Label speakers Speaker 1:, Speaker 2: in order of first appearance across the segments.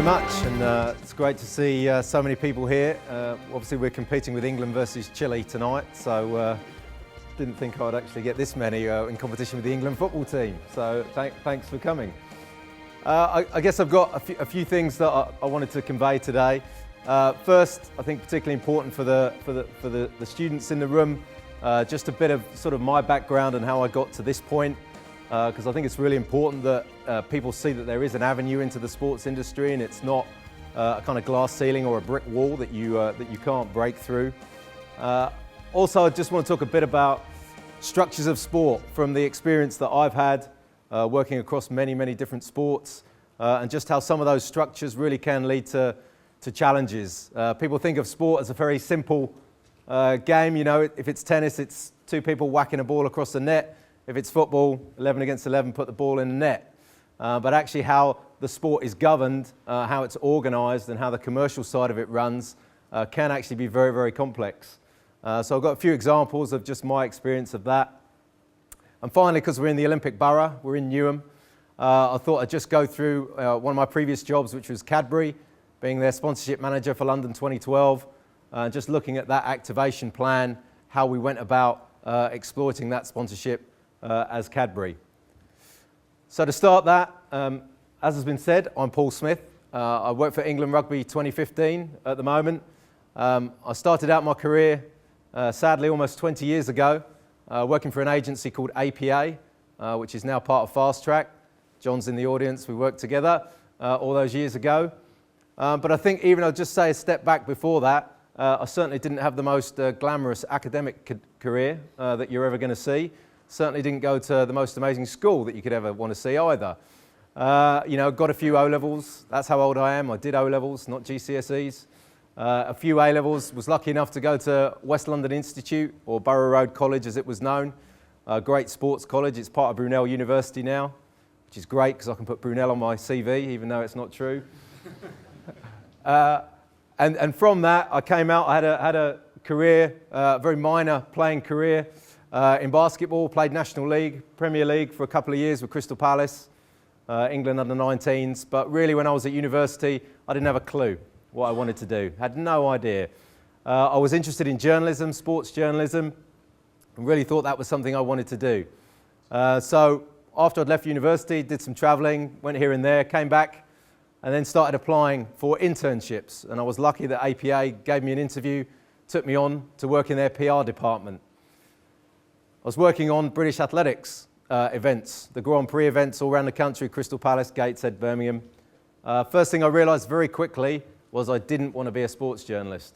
Speaker 1: very much, and it's great to see so many people here. Obviously we're competing with England versus Chile tonight, so didn't think I'd actually get this many in competition with the England football team, so thanks for coming. I guess I've got a few things that I wanted to convey today. First, I think particularly important for the students in the room, just a bit of sort of my background and how I got to this point. Because I think it's really important that people see that there is an avenue into the sports industry and it's not a kind of glass ceiling or a brick wall that you can't break through. Also, I just want to talk a bit about structures of sport from the experience that I've had working across many different sports and just how some of those structures really can lead to challenges. People think of sport as a very simple game. You know, if it's tennis, it's two people whacking a ball across the net. If it's football, 11 against 11, put the ball in the net. But actually how the sport is governed, how it's organised and how the commercial side of it runs can actually be very complex. So I've got a few examples of just my experience of that. And finally, because we're in the Olympic Borough, we're in Newham, I thought I'd just go through one of my previous jobs, which was Cadbury, being their sponsorship manager for London 2012, just looking at that activation plan, how we went about exploiting that sponsorship as Cadbury. So to start that, as has been said, I'm Paul Smith. I work for England Rugby 2015 at the moment. I started out my career, sadly, almost 20 years ago, working for an agency called APA, which is now part of Fast Track. John's in the audience, we worked together all those years ago. But I think even I'll just say a step back before that, I certainly didn't have the most glamorous academic career that you're ever going to see. Certainly didn't go to the most amazing school that you could ever want to see either. You know, got a few O-levels. That's how old I am. I did O-levels, not GCSEs. A few A-levels. Was lucky enough to go to West London Institute, or Borough Road College as it was known. Great sports college. It's part of Brunel University now, which is great because I can put Brunel on my CV, even though it's not true. And from that, I came out. I had a career, a very minor playing career. In basketball, played National League, Premier League for a couple of years with Crystal Palace, England under-19s. But really, when I was at university, I didn't have a clue what I wanted to do. Had no idea. I was interested in journalism, sports journalism, and really thought that was something I wanted to do. So after I'd left university, did some travelling, went here and there, came back, and then started applying for internships. And I was lucky that APA gave me an interview, took me on to work in their PR department. I was working on British athletics events, the Grand Prix events all around the country, Crystal Palace, Gateshead, Birmingham. First thing I realised very quickly was I didn't want to be a sports journalist.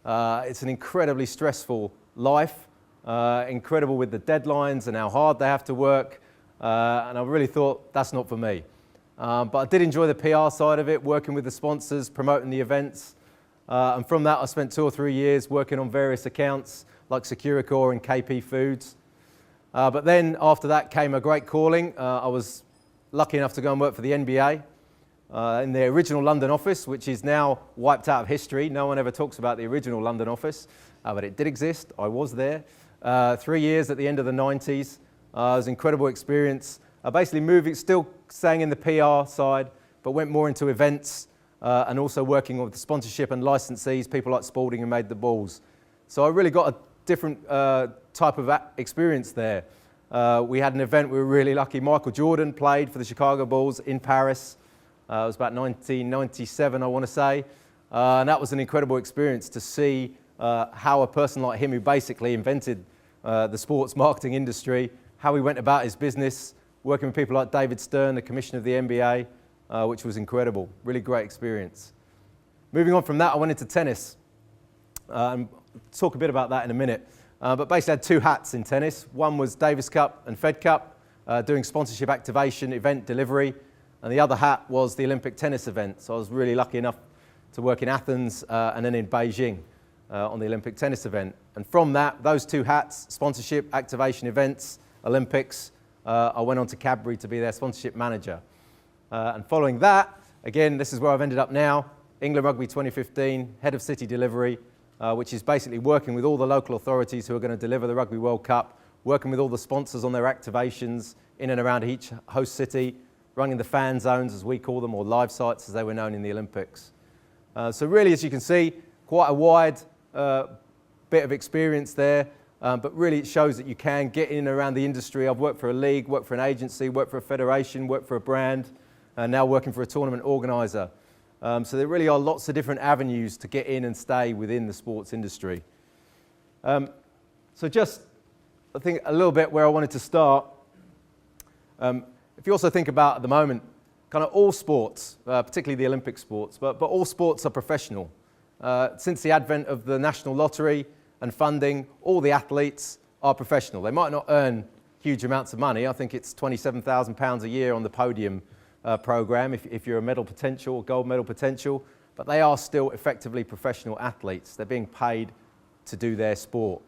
Speaker 1: It's an incredibly stressful life, incredible with the deadlines and how hard they have to work, and I really thought that's not for me. But I did enjoy the PR side of it, working with the sponsors, promoting the events, and from that I spent 2 or 3 years working on various accounts like Securicor and KP Foods. But then after that came a great calling. I was lucky enough to go and work for the NBA in the original London office, which is now wiped out of history. No one ever talks about the original London office, but it did exist. I was there 3 years at the end of the 90s. It was an incredible experience. Basically moving, still staying in the PR side, but went more into events and also working with the sponsorship and licensees, people like Spalding who made the balls. So I really got a different type of experience there. We had an event, we were really lucky. Michael Jordan played for the Chicago Bulls in Paris. It was about 1997, I want to say. And that was an incredible experience to see how a person like him, who basically invented the sports marketing industry, how he went about his business, working with people like David Stern, the commissioner of the NBA, which was incredible. Really great experience. Moving on from that, I went into tennis. Talk a bit about that in a minute. But basically I had 2 hats in tennis. One was Davis Cup and Fed Cup, doing sponsorship activation, event delivery. And the other hat was the Olympic tennis event. So I was really lucky enough to work in Athens and then in Beijing on the Olympic tennis event. And from that, those 2 hats, sponsorship, activation events, Olympics, I went on to Cadbury to be their sponsorship manager. And following that, again, this is where I've ended up now, England Rugby 2015, head of city delivery, which is basically working with all the local authorities who are going to deliver the Rugby World Cup, working with all the sponsors on their activations in and around each host city, running the fan zones, as we call them, or live sites, as they were known in the Olympics. So really, as you can see, quite a wide bit of experience there, but really it shows that you can get in and around the industry. I've worked for a league, worked for an agency, worked for a federation, worked for a brand, and now working for a tournament organiser. So there really are lots of different avenues to get in and stay within the sports industry. So just, I think, a little bit where I wanted to start. If you also think about, at the moment, kind of all sports, particularly the Olympic sports, but all sports are professional. Since the advent of the national lottery and funding, all the athletes are professional. They might not earn huge amounts of money. I think it's £27,000 a year on the podium programme if you're a medal potential or gold medal potential, but they are still effectively professional athletes. They're being paid to do their sport.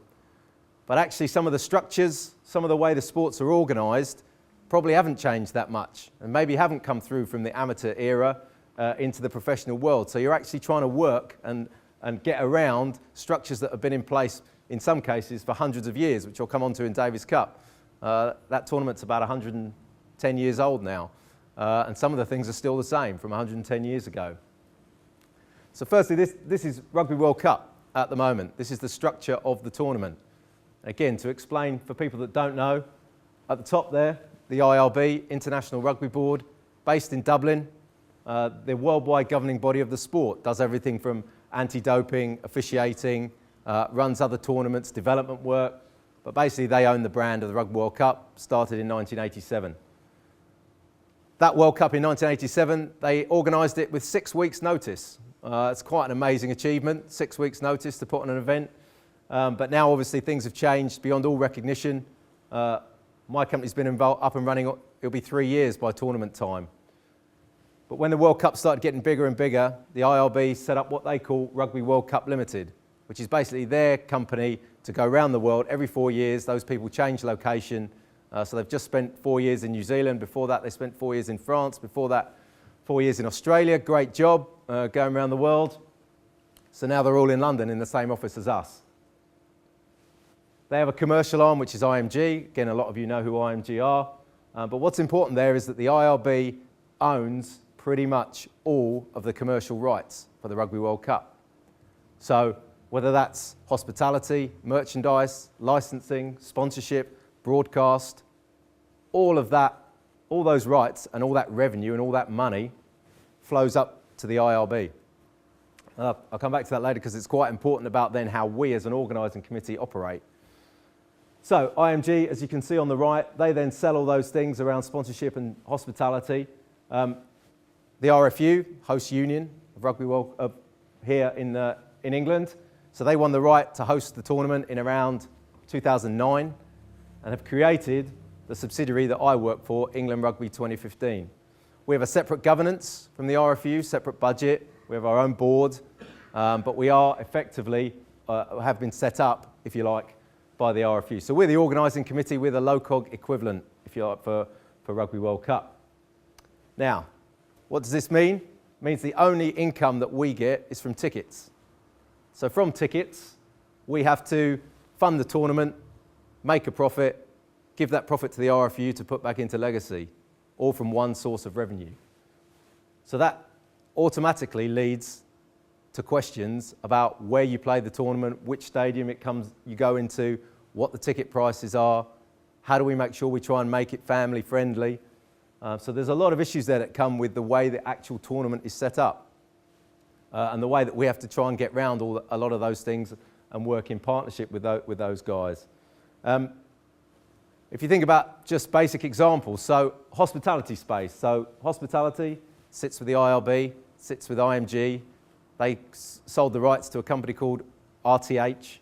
Speaker 1: But actually some of the structures, some of the way the sports are organised probably haven't changed that much, and maybe haven't come through from the amateur era into the professional world. So you're actually trying to work and get around structures that have been in place in some cases for hundreds of years, which I'll come on to in Davis Cup. That tournament's about 110 years old now, and some of the things are still the same from 110 years ago. So firstly, this is Rugby World Cup at the moment. This is the structure of the tournament. Again, to explain for people that don't know, at the top there, the IRB, International Rugby Board, based in Dublin. The worldwide governing body of the sport, does everything from anti-doping, officiating, runs other tournaments, development work, but basically they own the brand of the Rugby World Cup, started in 1987. That World Cup in 1987, they organised it with 6 weeks' notice. It's quite an amazing achievement, 6 weeks' notice to put on an event. But now obviously things have changed beyond all recognition. My company's been up and running, it'll be 3 years by tournament time. But when the World Cup started getting bigger and bigger, the IRB set up what they call Rugby World Cup Limited, which is basically their company to go around the world every 4 years. Those people change location. So they've just spent 4 years in New Zealand. Before that, they spent 4 years in France. Before that, 4 years in Australia. Great job going around the world. So now they're all in London in the same office as us. They have a commercial arm, which is IMG. Again, a lot of you know who IMG are. But what's important there is that the IRB owns pretty much all of the commercial rights for the Rugby World Cup. So whether that's hospitality, merchandise, licensing, sponsorship, broadcast, all of that, all those rights and all that revenue and all that money flows up to the IRB. I'll come back to that later because it's quite important about then how we as an organising committee operate. So IMG, as you can see on the right, they then sell all those things around sponsorship and hospitality. The RFU, host union of Rugby World Cup here in England, so they won the right to host the tournament in around 2009 and have created the subsidiary that I work for, England Rugby 2015. We have a separate governance from the RFU, separate budget, we have our own board, but we are effectively, have been set up, if you like, by the RFU. So we're the organising committee, we're the low-cog equivalent, if you like, for Rugby World Cup. Now, what does this mean? It means the only income that we get is from tickets. So from tickets, we have to fund the tournament, make a profit, give that profit to the RFU to put back into legacy, all from one source of revenue. So that automatically leads to questions about where you play the tournament, which stadium you go into, what the ticket prices are, how do we make sure we try and make it family friendly. So there's a lot of issues there that come with the way the actual tournament is set up and the way that we have to try and get round a lot of those things and work in partnership with those guys. If you think about just basic examples, so hospitality space. So hospitality sits with the IRB, sits with IMG. They sold the rights to a company called RTH.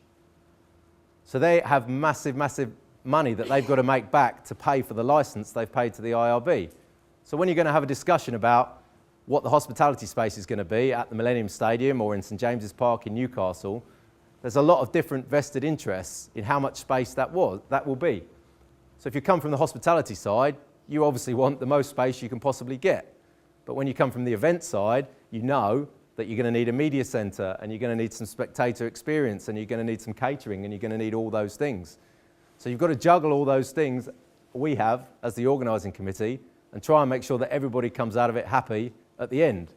Speaker 1: So they have massive, massive money that they've got to make back to pay for the license they've paid to the IRB. So when you're going to have a discussion about what the hospitality space is going to be at the Millennium Stadium or in St James's Park in Newcastle, there's a lot of different vested interests in how much space that will be. So if you come from the hospitality side, you obviously want the most space you can possibly get. But when you come from the event side, you know that you're going to need a media centre and you're going to need some spectator experience and you're going to need some catering and you're going to need all those things. So you've got to juggle all those things we have as the organising committee and try and make sure that everybody comes out of it happy at the end.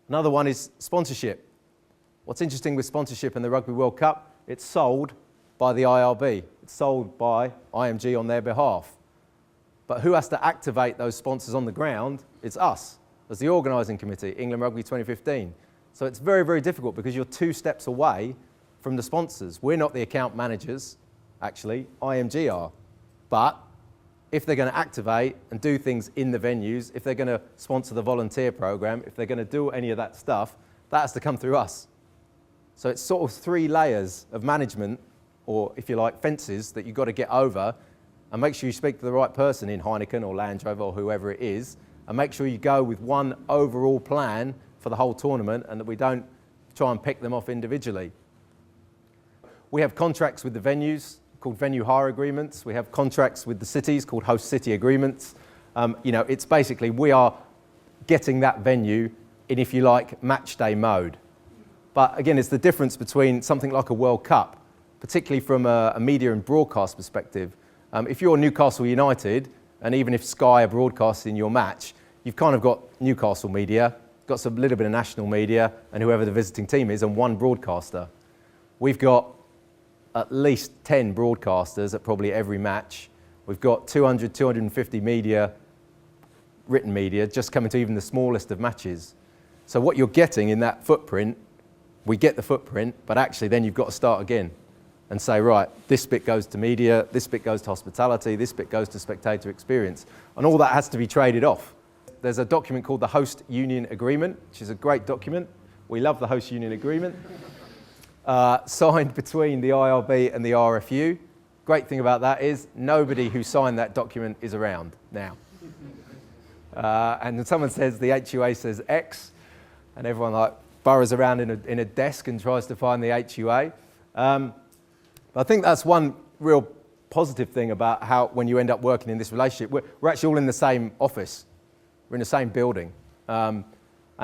Speaker 1: Another one is sponsorship. What's interesting with sponsorship in the Rugby World Cup, it's sold by the IRB. It's sold by IMG on their behalf. But who has to activate those sponsors on the ground? It's us, as the organising committee, England Rugby 2015. So it's very, very difficult because you're 2 steps away from the sponsors. We're not the account managers, actually, IMG are. But if they're going to activate and do things in the venues, if they're going to sponsor the volunteer programme, if they're going to do any of that stuff, that has to come through us. So it's sort of 3 layers of management, or if you like, fences that you've got to get over, and make sure you speak to the right person in Heineken or Land Rover or whoever it is, and make sure you go with one overall plan for the whole tournament and that we don't try and pick them off individually. We have contracts with the venues called venue hire agreements. We have contracts with the cities called host city agreements. It's basically we are getting that venue in, if you like, match day mode. But again, it's the difference between something like a World Cup, particularly from a media and broadcast perspective. If you're Newcastle United, and even if Sky are broadcasting your match, you've kind of got Newcastle media, got some little bit of national media, and whoever the visiting team is, and one broadcaster. We've got at least 10 broadcasters at probably every match. We've got 200, 250 media, written media, just coming to even the smallest of matches. So what you're getting in that footprint, we get the footprint, but actually then you've got to start again and say, right, this bit goes to media, this bit goes to hospitality, this bit goes to spectator experience. And all that has to be traded off. There's a document called the Host Union Agreement, which is a great document. We love the Host Union Agreement. Signed between the IRB and the RFU. Great thing about that is nobody who signed that document is around now. And when someone says the HUA says X, and everyone like burrows around in a desk and tries to find the HUA. I think that's one real positive thing about how when you end up working in this relationship, we're actually all in the same office. We're in the same building. And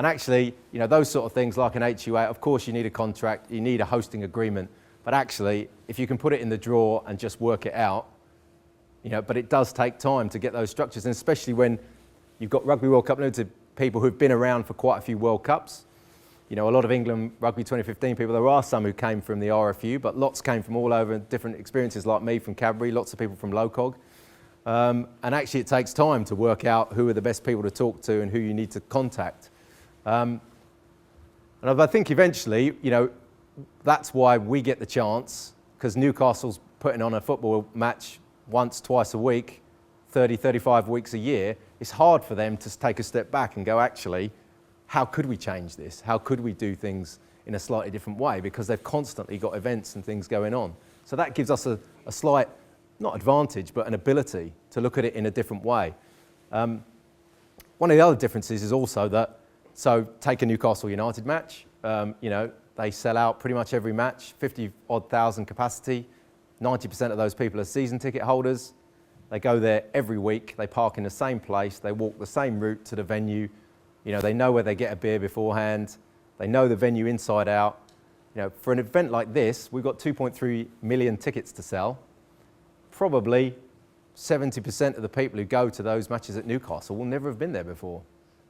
Speaker 1: actually, those sort of things like an HUA, of course you need a contract, you need a hosting agreement, but actually, if you can put it in the drawer and just work it out, but it does take time to get those structures, and especially when you've got Rugby World Cup limited people who've been around for quite a few World Cups. A lot of England Rugby 2015 people, there are some who came from the RFU, but lots came from all over, different experiences like me from Cadbury, lots of people from LOCOG. And actually it takes time to work out who are the best people to talk to and who you need to contact. And I think eventually, that's why we get the chance, because Newcastle's putting on a football match once, twice a week, 30, 35 weeks a year. It's hard for them to take a step back and go, actually, how could we change this? How could we do things in a slightly different way? Because they've constantly got events and things going on. So that gives us a slight, not advantage, but an ability to look at it in a different way. One of the other differences is also that, so take a Newcastle United match, they sell out pretty much every match, 50-odd thousand capacity, 90% of those people are season ticket holders. They go there every week, they park in the same place, they walk the same route to the venue. They know where they get a beer beforehand. They know the venue inside out. For an event like this, we've got 2.3 million tickets to sell. Probably 70% of the people who go to those matches at Newcastle will never have been there before,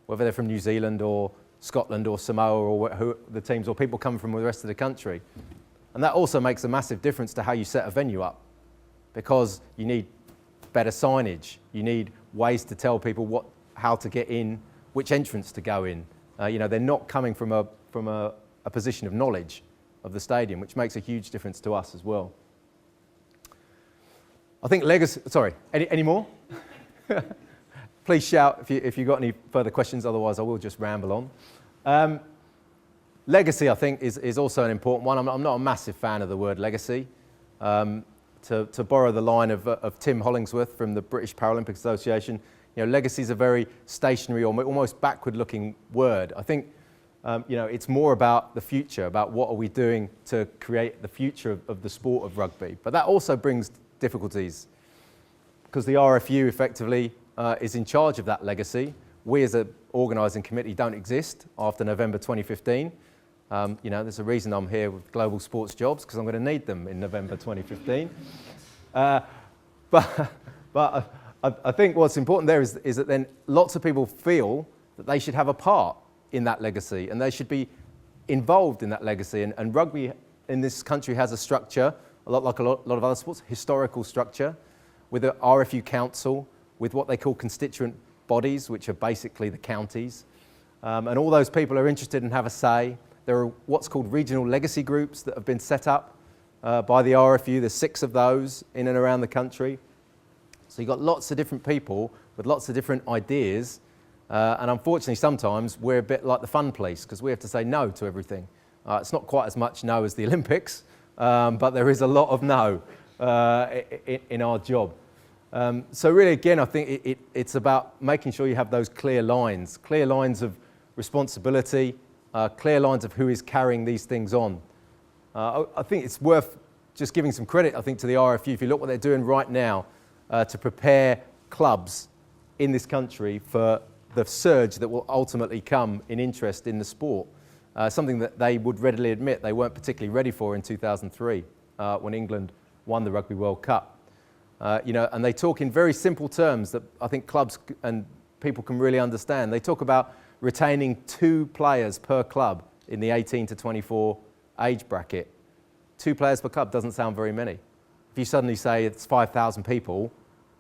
Speaker 1: whether they're from New Zealand or Scotland or Samoa or who the teams, or people come from the rest of the country. And that also makes a massive difference to how you set a venue up, because you need better signage. You need ways to tell people how to get in, which entrance to go in. They're not coming from a position of knowledge of the stadium, which makes a huge difference to us as well. I think legacy, sorry, any more? Please shout if you've got any further questions, otherwise I will just ramble on. Legacy, I think, is also an important one. I'm not a massive fan of the word legacy. To borrow the line of Tim Hollingsworth from the British Paralympic Association, legacy is a very stationary or almost backward-looking word. I think, it's more about the future, about what are we doing to create the future of the sport of rugby. But that also brings difficulties, because the RFU effectively is in charge of that legacy. We as an organising committee don't exist after November 2015. There's a reason I'm here with Global Sports Jobs, because I'm going to need them in November 2015. But I think what's important there is that then lots of people feel that they should have a part in that legacy and they should be involved in that legacy. And rugby in this country has a structure, a lot like a lot of other sports, historical structure, with an RFU council, with what they call constituent bodies, which are basically the counties. And all those people are interested and have a say. There are what's called regional legacy groups that have been set up by the RFU. There's 6 of those in and around the country. So you've got lots of different people with lots of different ideas. And unfortunately, sometimes we're a bit like the fun police because we have to say no to everything. It's not quite as much no as the Olympics, but there is a lot of no in our job. So really, again, I think it's about making sure you have those clear lines of responsibility, clear lines of who is carrying these things on. I think it's worth just giving some credit, I think, to the RFU. If you look what they're doing right now to prepare clubs in this country for the surge that will ultimately come in interest in the sport, something that they would readily admit they weren't particularly ready for in 2003 when England won the Rugby World Cup. And they talk in very simple terms that I think clubs and people can really understand. They talk about retaining 2 players per club in the 18 to 24 age bracket. 2 players per club doesn't sound very many. If you suddenly say it's 5,000 people,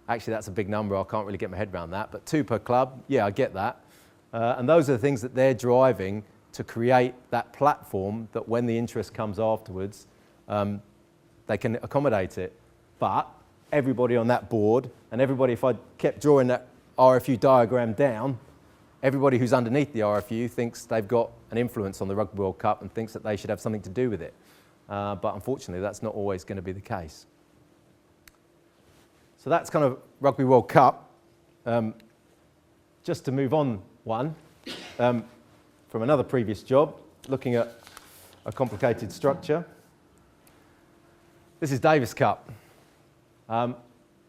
Speaker 1: actually that's a big number, I can't really get my head around that, but 2 per club, yeah, I get that. And those are the things that they're driving to create that platform that when the interest comes afterwards, they can accommodate it. But everybody on that board, and everybody, if I kept drawing that RFU diagram down, everybody who's underneath the RFU thinks they've got an influence on the Rugby World Cup and thinks that they should have something to do with it. But unfortunately, that's not always going to be the case. So that's kind of Rugby World Cup. Just to move on one, from another previous job, looking at a complicated structure. This is Davis Cup.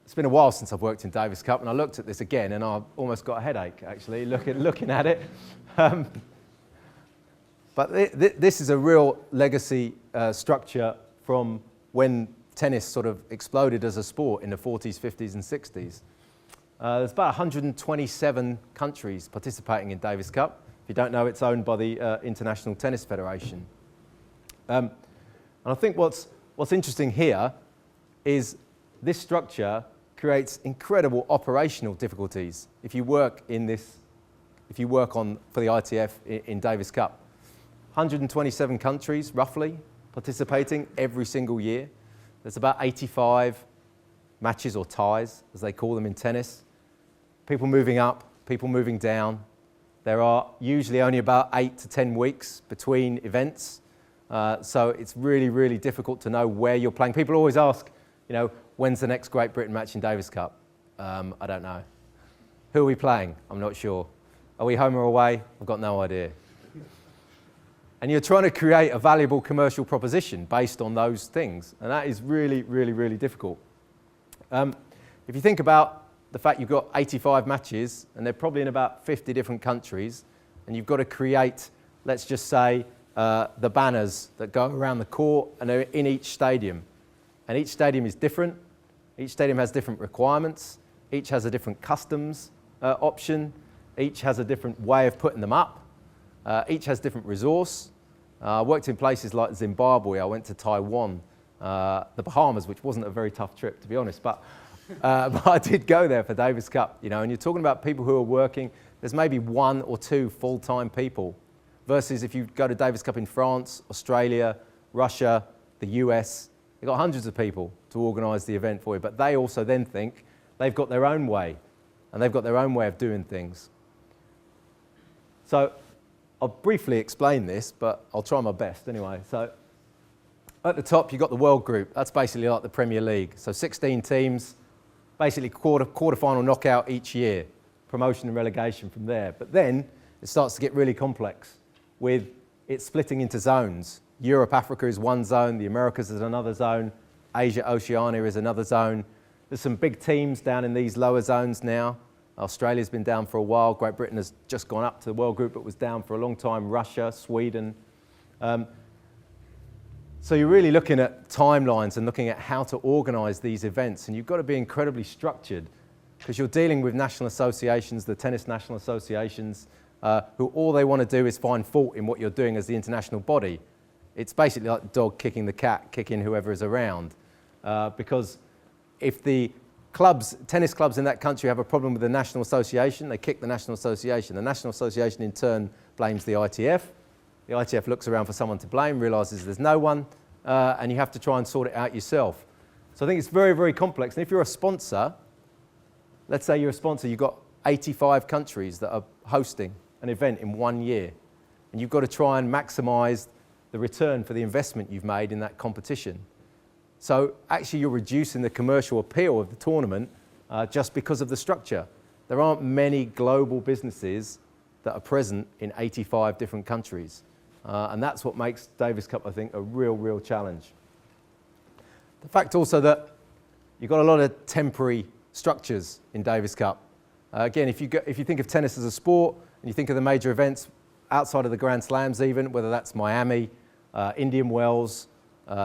Speaker 1: It's been a while since I've worked in Davis Cup, and I looked at this again, and I almost got a headache, actually, looking at it. But this is a real legacy structure from when tennis sort of exploded as a sport in the 40s, 50s, and 60s. There's about 127 countries participating in Davis Cup. If you don't know, it's owned by the International Tennis Federation. And I think what's interesting here is this structure creates incredible operational difficulties if you work for the ITF in Davis Cup. 127 countries, roughly, participating every single year. There's about 85 matches or ties, as they call them in tennis. People moving up, people moving down. There are usually only about 8 to 10 weeks between events. So it's really, really difficult to know where you're playing. People always ask, when's the next Great Britain match in Davis Cup? I don't know. Who are we playing? I'm not sure. Are we home or away? I've got no idea. And you're trying to create a valuable commercial proposition based on those things. And that is really, really, really difficult. If you think about the fact you've got 85 matches, and they're probably in about 50 different countries, and you've got to create, let's just say, the banners that go around the court and are in each stadium. And each stadium is different. Each stadium has different requirements. Each has a different customs option. Each has a different way of putting them up. Each has different resource. I worked in places like Zimbabwe. I went to Taiwan, the Bahamas, which wasn't a very tough trip, to be honest. But I did go there for Davis Cup, and you're talking about people who are working. There's maybe 1 or 2 full-time people, versus if you go to Davis Cup in France, Australia, Russia, the US, they've got hundreds of people to organise the event for you. But they also then think they've got their own way, and they've got their own way of doing things. So I'll briefly explain this, but I'll try my best anyway. So at the top, you've got the World Group. That's basically like the Premier League. So 16 teams, basically quarter-final knockout each year, promotion and relegation from there. But then it starts to get really complex with it splitting into zones. Europe, Africa is one zone, the Americas is another zone, Asia, Oceania is another zone. There's some big teams down in these lower zones now. Australia's been down for a while. Great Britain has just gone up to the World Group, but was down for a long time. Russia, Sweden. So you're really looking at timelines and looking at how to organise these events, and you've got to be incredibly structured because you're dealing with national associations, the tennis national associations, who all they want to do is find fault in what you're doing as the international body. It's basically like the dog kicking the cat, kicking whoever is around. Because if the clubs, tennis clubs in that country have a problem with the national association, they kick the national association. The national association in turn blames the ITF. The ITF looks around for someone to blame, realises there's no one, and you have to try and sort it out yourself. So I think it's very, very complex. And if you're a sponsor, let's say you're a sponsor, you've got 85 countries that are hosting an event in 1 year, and you've got to try and maximise the return for the investment you've made in that competition. So actually you're reducing the commercial appeal of the tournament just because of the structure. There aren't many global businesses that are present in 85 different countries. And that's what makes Davis Cup, I think, a real, real challenge. The fact also that you've got a lot of temporary structures in Davis Cup. Again, if you think of tennis as a sport, and you think of the major events outside of the Grand Slams even, whether that's Miami, Indian Wells,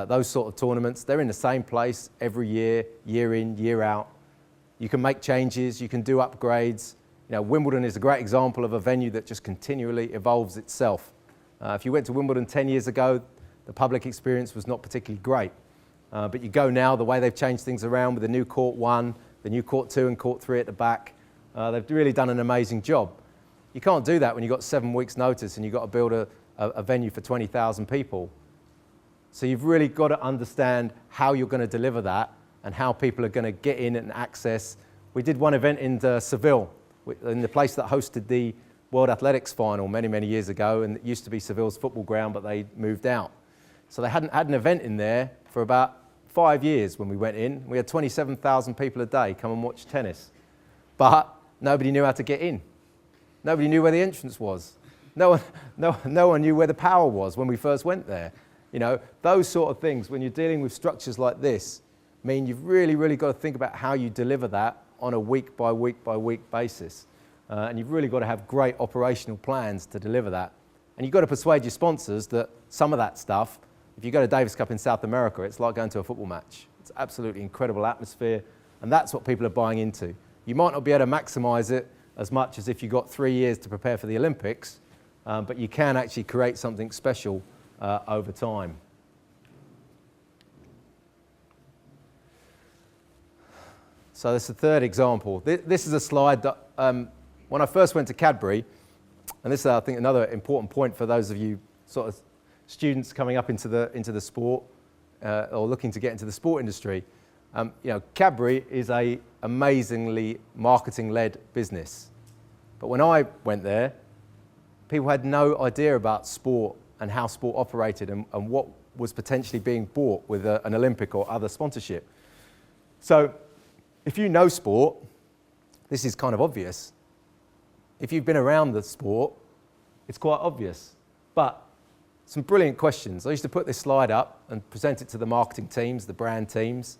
Speaker 1: those sort of tournaments, they're in the same place every year, year in, year out. You can make changes, you can do upgrades. You know, Wimbledon is a great example of a venue that just continually evolves itself. If you went to Wimbledon 10 years ago, the public experience was not particularly great. But you go now, the way they've changed things around with the new Court 1, the new Court 2 and Court 3 at the back, they've really done an amazing job. You can't do that when you've got 7 weeks notice and you've got to build a venue for 20,000 people. So you've really got to understand how you're going to deliver that and how people are going to get in and access. We did one event in Seville, in the place that hosted the World Athletics final many, many years ago, and it used to be Seville's football ground, but they moved out. So they hadn't had an event in there for about 5 years when we went in. We had 27,000 people a day come and watch tennis. But nobody knew how to get in. Nobody knew where the entrance was. No one knew where the power was when we first went there. You know, those sort of things, when you're dealing with structures like this, mean you've really, really got to think about how you deliver that on a week by week by week basis. And you've really got to have great operational plans to deliver that. And you've got to persuade your sponsors that some of that stuff, if you go to Davis Cup in South America, it's like going to a football match. It's absolutely incredible atmosphere, and that's what people are buying into. You might not be able to maximise it as much as if you've got 3 years to prepare for the Olympics, but you can actually create something special over time. So this is the third example. This is a slide that when I first went to Cadbury, and this is, I think, another important point for those of you sort of students coming up into the sport or looking to get into the sport industry. You know, Cadbury is an amazingly marketing-led business. But when I went there, people had no idea about sport and how sport operated and what was potentially being bought with an Olympic or other sponsorship. So if you know sport, this is kind of obvious. If you've been around the sport, it's quite obvious. But some brilliant questions. I used to put this slide up and present it to the marketing teams, the brand teams,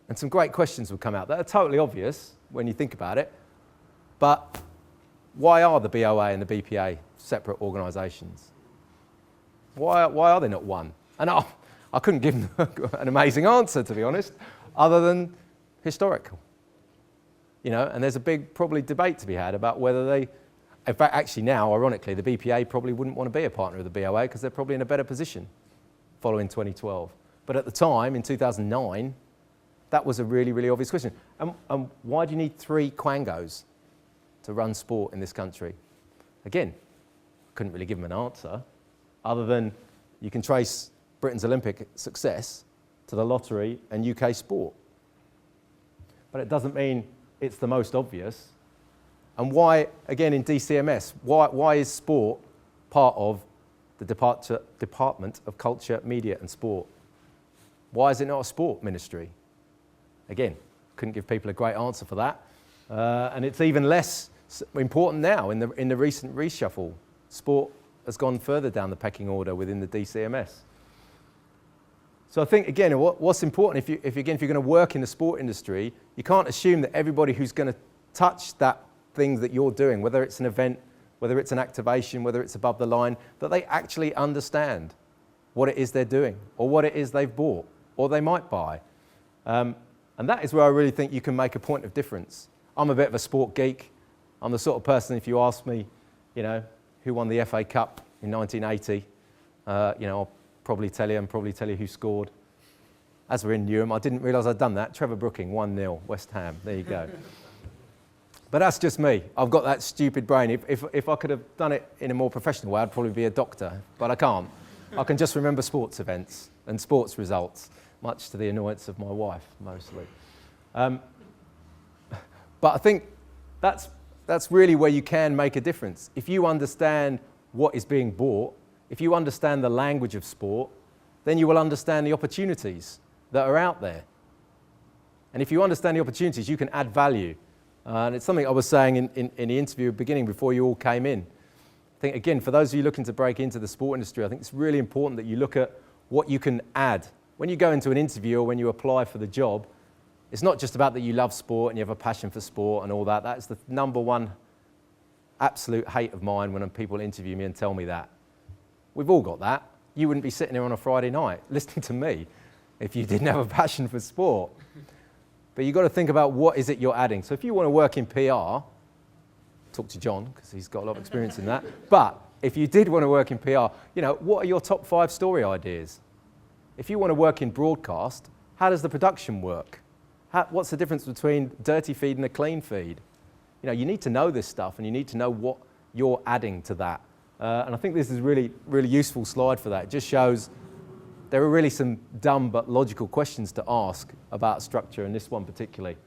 Speaker 1: and some great questions would come out that are totally obvious when you think about it. But why are the BOA and the BPA separate organisations? Why are they not one? And I couldn't give them an amazing answer, to be honest, other than historical. You know, and there's a big probably debate to be had about whether they, in fact, actually now, ironically, the BPA probably wouldn't want to be a partner of the BOA because they're probably in a better position following 2012. But at the time, in 2009, that was a really, really obvious question. And why do you need 3 Quangos to run sport in this country? Again, couldn't really give them an answer, other than you can trace Britain's Olympic success to the lottery and UK sport. But it doesn't mean it's the most obvious. And why, again, in DCMS, why is sport part of the Department of Culture, Media and Sport? Why is it not a sport ministry? Again, couldn't give people a great answer for that. And it's even less important now in the recent reshuffle. Sport has gone further down the pecking order within the DCMS. So I think, again, what's important, if you're going to work in the sport industry, you can't assume that everybody who's going to touch that thing that you're doing, whether it's an event, whether it's an activation, whether it's above the line, that they actually understand what it is they're doing or what it is they've bought or they might buy. And that is where I really think you can make a point of difference. I'm a bit of a sport geek. I'm the sort of person, if you ask me, who won the FA Cup in 1980, I'll probably tell you, and probably tell you who scored. As we're in Newham, I didn't realise I'd done that. Trevor Brooking, 1-0, West Ham. There you go. But that's just me. I've got that stupid brain. If I could have done it in a more professional way, I'd probably be a doctor, but I can't. I can just remember sports events and sports results, much to the annoyance of my wife, mostly. But I think that's really where you can make a difference. If you understand what is being bought, if you understand the language of sport, then you will understand the opportunities that are out there. And if you understand the opportunities, you can add value. And it's something I was saying in the interview beginning before you all came in. I think, again, for those of you looking to break into the sport industry, I think it's really important that you look at what you can add. When you go into an interview or when you apply for the job, it's not just about that you love sport and you have a passion for sport and all that. That's the number one absolute hate of mine when people interview me and tell me that. We've all got that. You wouldn't be sitting here on a Friday night listening to me if you didn't have a passion for sport. But you've got to think about what is it you're adding. So if you want to work in PR, talk to John, because he's got a lot of experience in that. But if you did want to work in PR, what are your top 5 story ideas? If you want to work in broadcast, how does the production work? What's the difference between dirty feed and a clean feed? You need to know this stuff, and you need to know what you're adding to that. And I think this is a really, really useful slide for that. It just shows there are really some dumb but logical questions to ask about structure, and this one particularly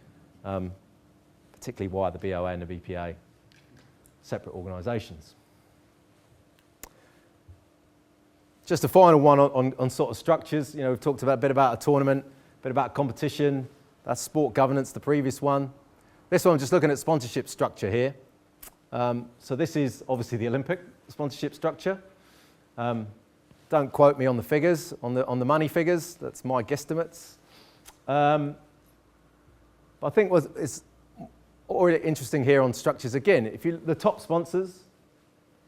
Speaker 1: why the BOA and the BPA separate organisations. Just a final one on sort of structures. We've talked a bit about a tournament, a bit about competition. That's sport governance, the previous one. This one, I'm just looking at sponsorship structure here. So this is obviously the Olympic sponsorship structure. Don't quote me on the figures, on the money figures. That's my guesstimates. But I think it's already interesting here on structures again. The top sponsors,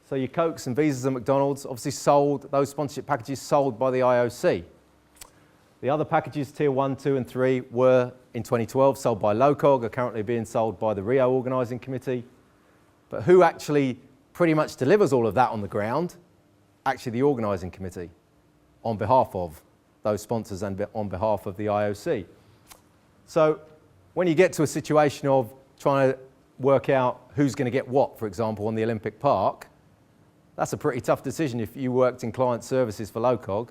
Speaker 1: so your Cokes and Visas and McDonald's, obviously sold, those sponsorship packages sold by the IOC. The other packages, Tier 1, 2 and 3, were in 2012 sold by LOCOG, are currently being sold by the Rio Organising Committee. But who actually pretty much delivers all of that on the ground? Actually the Organising Committee, on behalf of those sponsors and on behalf of the IOC. So when you get to a situation of trying to work out who's going to get what, for example, on the Olympic Park, that's a pretty tough decision if you worked in client services for LOCOG.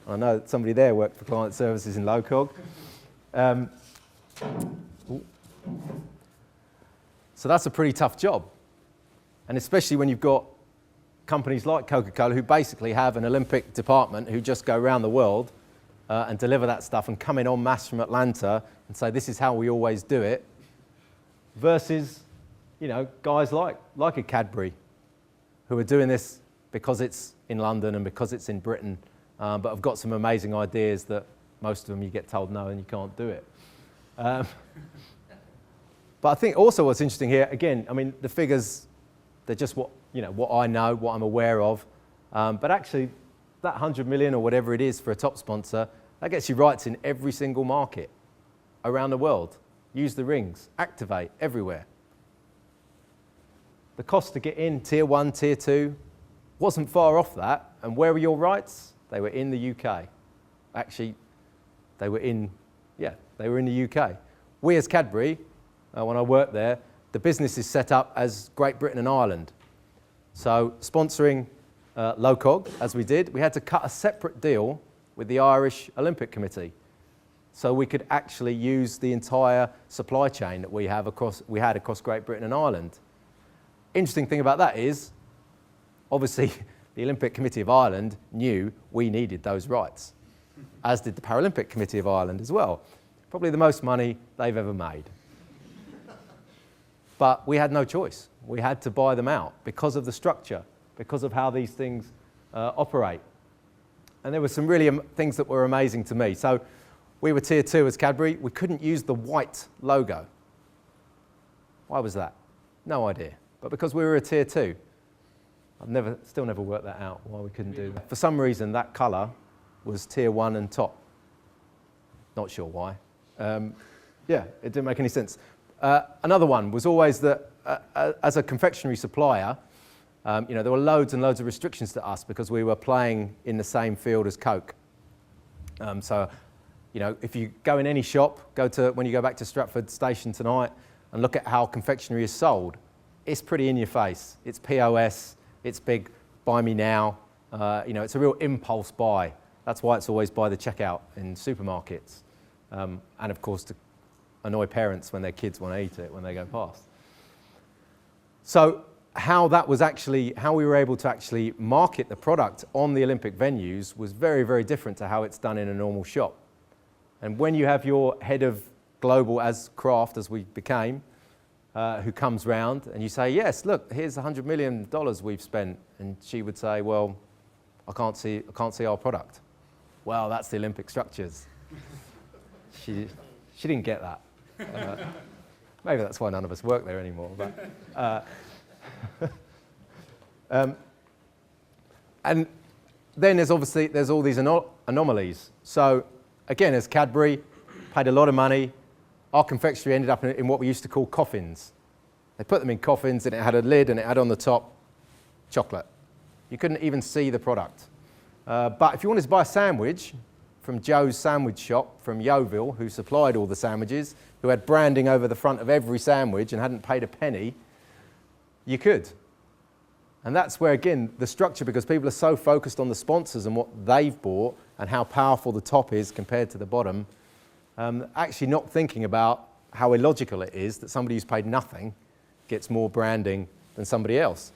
Speaker 1: I know that somebody there worked for client services in LOCOG. So that's a pretty tough job. And especially when you've got companies like Coca-Cola who basically have an Olympic department who just go around the world and deliver that stuff and come in en masse from Atlanta and say, this is how we always do it, versus, guys like a Cadbury who are doing this because it's in London and because it's in Britain, but have got some amazing ideas that most of them you get told no and you can't do it. But I think also what's interesting here, again, the figures, they're just what I know, what I'm aware of. But actually, that 100 million or whatever it is for a top sponsor, that gets you rights in every single market around the world. Use the rings, activate everywhere. The cost to get in Tier 1, Tier 2 wasn't far off that. And where were your rights? They were in the UK. Actually, they were in the UK. We as Cadbury, when I worked there, the business is set up as Great Britain and Ireland. So sponsoring LOCOG, as we did, we had to cut a separate deal with the Irish Olympic Committee. So we could actually use the entire supply chain that we had across Great Britain and Ireland. Interesting thing about that is, obviously, the Olympic Committee of Ireland knew we needed those rights, as did the Paralympic Committee of Ireland as well. Probably the most money they've ever made. But we had no choice. We had to buy them out because of the structure, because of how these things operate. And there were some really things that were amazing to me. So we were Tier 2 as Cadbury. We couldn't use the white logo. Why was that? No idea. But because we were a Tier 2, I've still never worked that out, why we couldn't do that. For some reason, that colour was Tier 1 and top. Not sure why. Yeah, it didn't make any sense. Another one was always that as a confectionery supplier, there were loads and loads of restrictions to us because we were playing in the same field as Coke. So, if you go in any shop, when you go back to Stratford Station tonight and look at how confectionery is sold, it's pretty in your face. It's POS, it's big, buy me now. It's a real impulse buy. That's why it's always by the checkout in supermarkets. And of course, to annoy parents when their kids want to eat it when they go past. So how we were able to actually market the product on the Olympic venues was very, very different to how it's done in a normal shop. And when you have your head of global as craft, as we became, who comes round and you say, yes, look, here's $100 million we've spent. And she would say, well, I can't see our product. Well, that's the Olympic structures. She didn't get that. Maybe that's why none of us work there anymore. But, and then there's all these anomalies. So again, as Cadbury paid a lot of money, our confectionery ended up in what we used to call coffins. They put them in coffins and it had a lid and it had on the top chocolate. You couldn't even see the product. But if you wanted to buy a sandwich from Joe's sandwich shop from Yeovil, who supplied all the sandwiches, who had branding over the front of every sandwich and hadn't paid a penny, you could. And that's where, again, the structure, because people are so focused on the sponsors and what they've bought and how powerful the top is compared to the bottom, actually not thinking about how illogical it is that somebody who's paid nothing gets more branding than somebody else.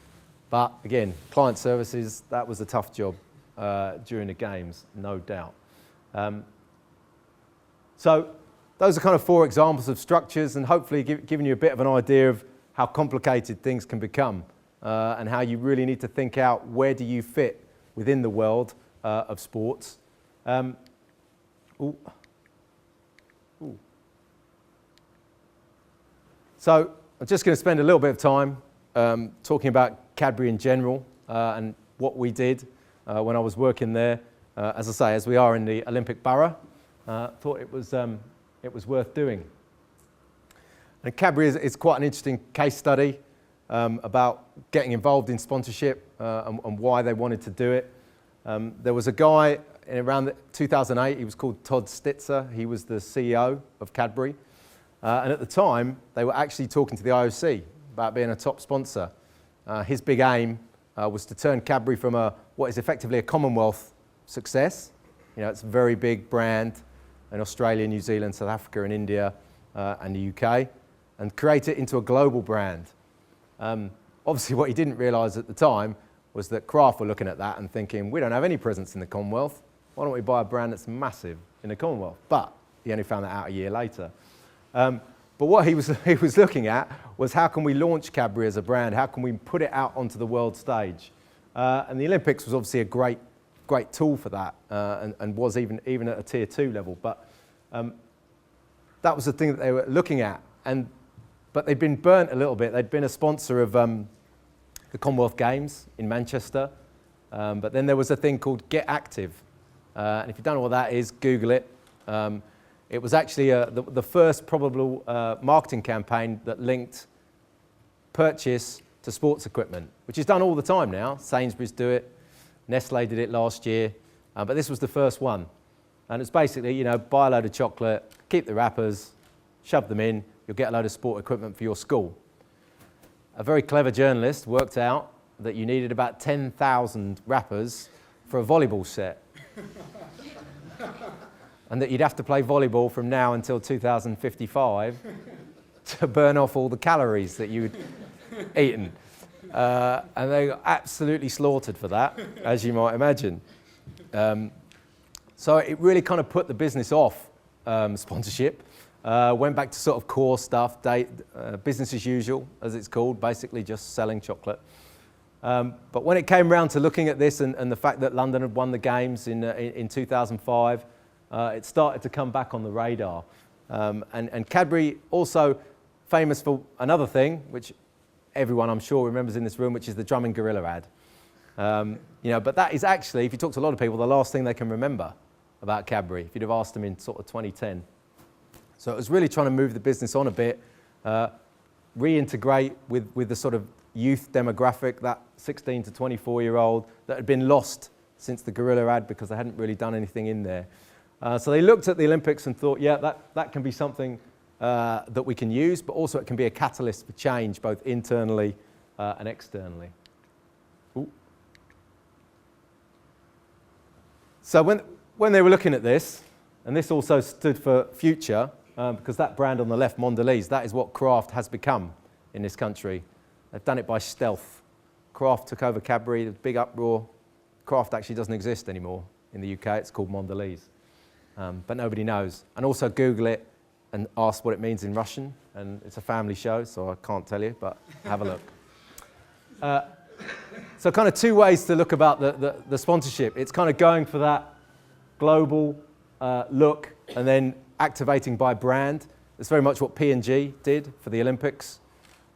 Speaker 1: But again, client services, that was a tough job during the games, no doubt. So those are kind of 4 examples of structures and hopefully giving you a bit of an idea of how complicated things can become and how you really need to think out where do you fit within the world of sports. So I'm just going to spend a little bit of time talking about Cadbury in general and what we did when I was working there. As I say, as we are in the Olympic borough, thought it was worth doing. And Cadbury is quite an interesting case study about getting involved in sponsorship and why they wanted to do it. There was a guy in around 2008, he was called Todd Stitzer. He was the CEO of Cadbury. And at the time, they were actually talking to the IOC about being a top sponsor. His big aim was to turn Cadbury from what is effectively a Commonwealth success. It's a very big brand in Australia, New Zealand, South Africa, and India, and the UK, and create it into a global brand. Obviously, what he didn't realise at the time was that Kraft were looking at that and thinking, we don't have any presence in the Commonwealth. Why don't we buy a brand that's massive in the Commonwealth? But he only found that out a year later. But what he was looking at was how can we launch Cadbury as a brand? How can we put it out onto the world stage? And the Olympics was obviously a great tool for that, and was even at a tier 2 level. But that was the thing that they were looking at. But they'd been burnt a little bit. They'd been a sponsor of the Commonwealth Games in Manchester. But then there was a thing called Get Active. And if you don't know what that is, Google it. It was actually the first probable marketing campaign that linked purchase to sports equipment, which is done all the time now. Sainsbury's do it. Nestle did it last year. But this was the first one. And it's basically, buy a load of chocolate, keep the wrappers, shove them in, you'll get a load of sport equipment for your school. A very clever journalist worked out that you needed about 10,000 wrappers for a volleyball set. And that you'd have to play volleyball from now until 2055 to burn off all the calories that you'd eaten. And they got absolutely slaughtered for that, as you might imagine. So it really kind of put the business off sponsorship. Went back to sort of core stuff, business as usual, as it's called, basically just selling chocolate. But when it came around to looking at this and the fact that London had won the games in 2005, it started to come back on the radar. And Cadbury also famous for another thing, which everyone I'm sure remembers in this room, which is the drumming gorilla ad. But that is actually, if you talk to a lot of people, the last thing they can remember about Cadbury, if you'd have asked them in sort of 2010. So it was really trying to move the business on a bit, reintegrate with the sort of youth demographic, that 16 to 24-year-old that had been lost since the Gorilla ad because they hadn't really done anything in there. So they looked at the Olympics and thought, yeah, that can be something that we can use, but also it can be a catalyst for change, both internally and externally. Ooh. So when they were looking at this, and this also stood for future, because that brand on the left, Mondelez, that is what Kraft has become in this country. They've done it by stealth. Kraft took over Cadbury, the big uproar. Kraft actually doesn't exist anymore in the UK, it's called Mondelez. But nobody knows. And also Google it and ask what it means in Russian. And it's a family show, so I can't tell you, but have a look. So kind of two ways to look about the sponsorship. It's kind of going for that global look and then activating by brand. It's very much what P&G did for the Olympics,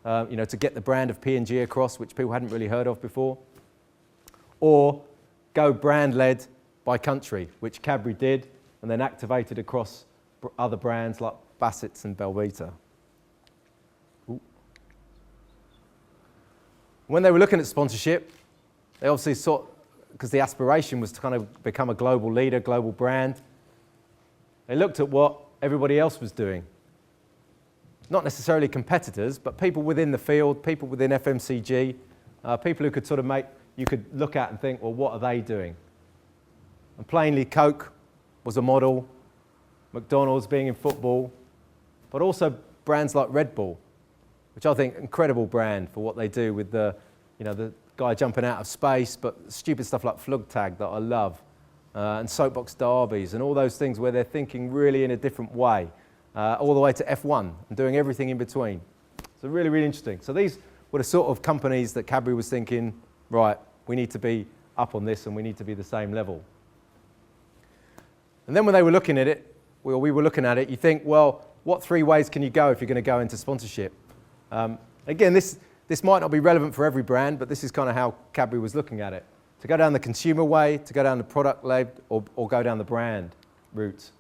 Speaker 1: to get the brand of P&G across, which people hadn't really heard of before. Or go brand-led by country, which Cadbury did, and then activated across other brands like Bassett's and Belvita. Ooh. When they were looking at sponsorship, they obviously sought, because the aspiration was to kind of become a global leader, global brand, they looked at what everybody else was doing. Not necessarily competitors, but people within the field, people within FMCG, people who could sort of you could look at and think, well, what are they doing? And plainly, Coke was a model, McDonald's being in football, but also brands like Red Bull, which I think incredible brand for what they do with the guy jumping out of space, but stupid stuff like Flugtag that I love, and soapbox derbies and all those things where they're thinking really in a different way, all the way to F1 and doing everything in between. So really, really interesting. So these were the sort of companies that Cadbury was thinking, right, we need to be up on this and we need to be the same level. And then when they were looking at it, we were looking at it, you think, well, what three ways can you go if you're going to go into sponsorship? Again, this might not be relevant for every brand, but this is kind of how Cadbury was looking at it. To go down the consumer way, to go down the product led, or go down the brand route.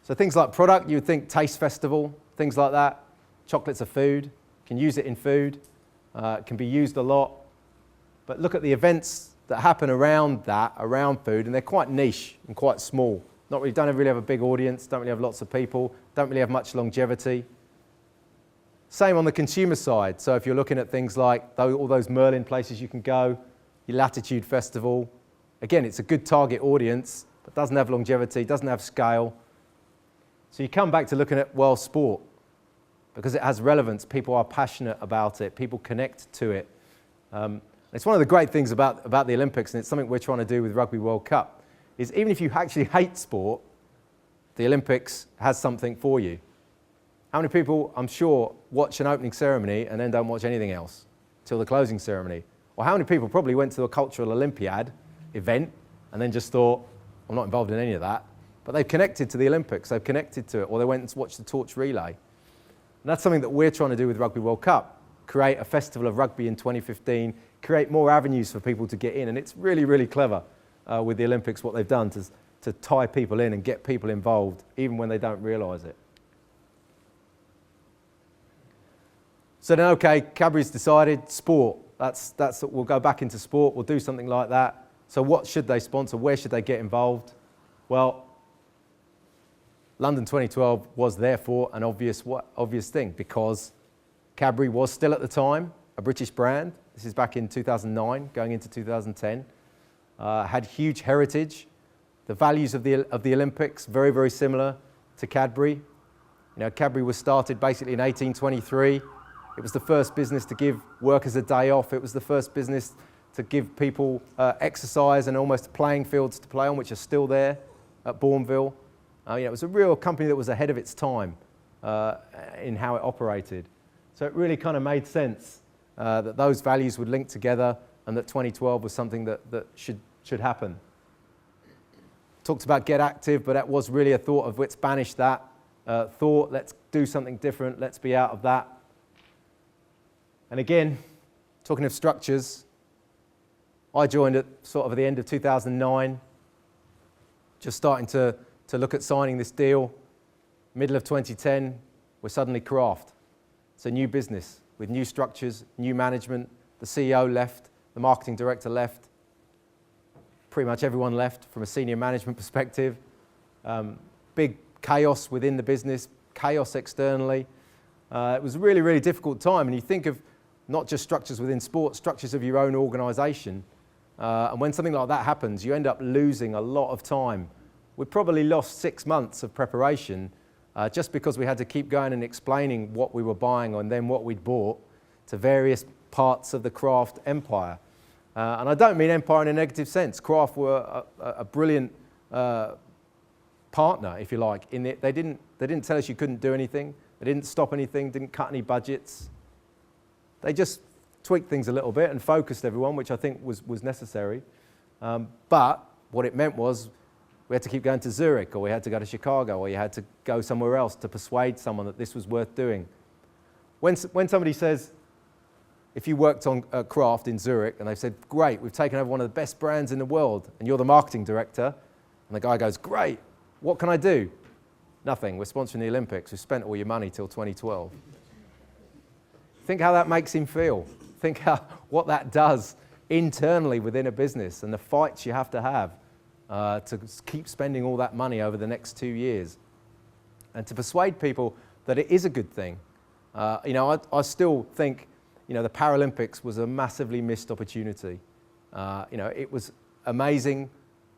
Speaker 1: So things like product, you would think Taste Festival, things like that. Chocolate's a food, can use it in food, it can be used a lot. But look at the events that happen around food, and they're quite niche and quite small. Don't really have a big audience, don't really have lots of people, don't really have much longevity. Same on the consumer side. So if you're looking at things like all those Merlin places you can go, your Latitude Festival, again, it's a good target audience, but doesn't have longevity, doesn't have scale. So you come back to looking at, well, sport, because it has relevance. People are passionate about it. People connect to it. It's one of the great things about the Olympics, and it's something we're trying to do with Rugby World Cup, is even if you actually hate sport, the Olympics has something for you. How many people, I'm sure, watch an opening ceremony and then don't watch anything else till the closing ceremony? Or how many people probably went to a cultural Olympiad event and then just thought, I'm not involved in any of that, but they've connected to the Olympics, they've connected to it, or they went and watched the torch relay. And that's something that we're trying to do with Rugby World Cup, create a festival of rugby in 2015, create more avenues for people to get in, and it's really, really clever with the Olympics what they've done to tie people in and get people involved, even when they don't realise it. So then, okay, Cadbury's decided sport. We'll go back into sport. We'll do something like that. So what should they sponsor? Where should they get involved? Well, London 2012 was therefore an obvious thing, because Cadbury was still at the time a British brand. This is back in 2009, going into 2010. Had huge heritage. The values of the Olympics, very, very similar to Cadbury. Cadbury was started basically in 1823. It was the first business to give workers a day off. It was the first business to give people exercise and almost playing fields to play on, which are still there at Bourneville. It was a real company that was ahead of its time in how it operated. So it really kind of made sense that those values would link together, and that 2012 was something that should happen. Talked about get active, but that was really a thought of let's banish that thought, let's do something different, let's be out of that. And again, talking of structures, I joined at the end of 2009, just starting to look at signing this deal. Middle of 2010, we're suddenly Craft. It's a new business with new structures, new management. The CEO left, the marketing director left. Pretty much everyone left from a senior management perspective. Big chaos within the business, chaos externally. It was a really, really difficult time. And you think of not just structures within sport, structures of your own organisation. And when something like that happens, you end up losing a lot of time. We probably lost 6 months of preparation just because we had to keep going and explaining what we were buying and then what we'd bought to various parts of the Craft empire. And I don't mean empire in a negative sense. Craft were a brilliant partner, if you like, in that they didn't tell us you couldn't do anything. They didn't stop anything, didn't cut any budgets. They just tweaked things a little bit and focused everyone, which I think was necessary. But what it meant was we had to keep going to Zurich, or we had to go to Chicago, or you had to go somewhere else to persuade someone that this was worth doing. When somebody says, if you worked on Craft in Zurich and they've said, great, we've taken over one of the best brands in the world, and you're the marketing director, and the guy goes, great, what can I do? Nothing, we're sponsoring the Olympics, we've spent all your money till 2012. Think how that makes him feel. Think what that does internally within a business and the fights you have to keep spending all that money over the next 2 years. And to persuade people that it is a good thing. I still think, the Paralympics was a massively missed opportunity. It was amazing.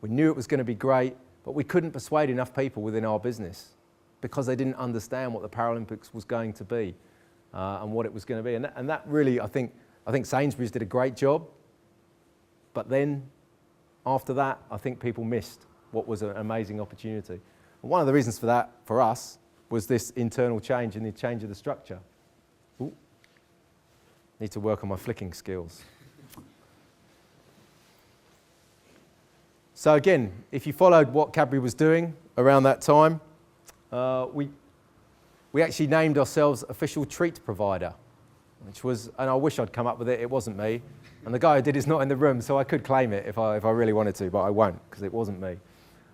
Speaker 1: We knew it was going to be great, but we couldn't persuade enough people within our business because they didn't understand what the Paralympics was going to be and what it was going to be. And that really, I think Sainsbury's did a great job. But then, after that, I think people missed what was an amazing opportunity. And one of the reasons for that, for us, was this internal change and the change of the structure. Ooh. Need to work on my flicking skills. So again, if you followed what Cadbury was doing around that time, we actually named ourselves official treat provider, which was, and I wish I'd come up with it, it wasn't me. And the guy who did is not in the room, so I could claim it if I really wanted to, but I won't, because it wasn't me.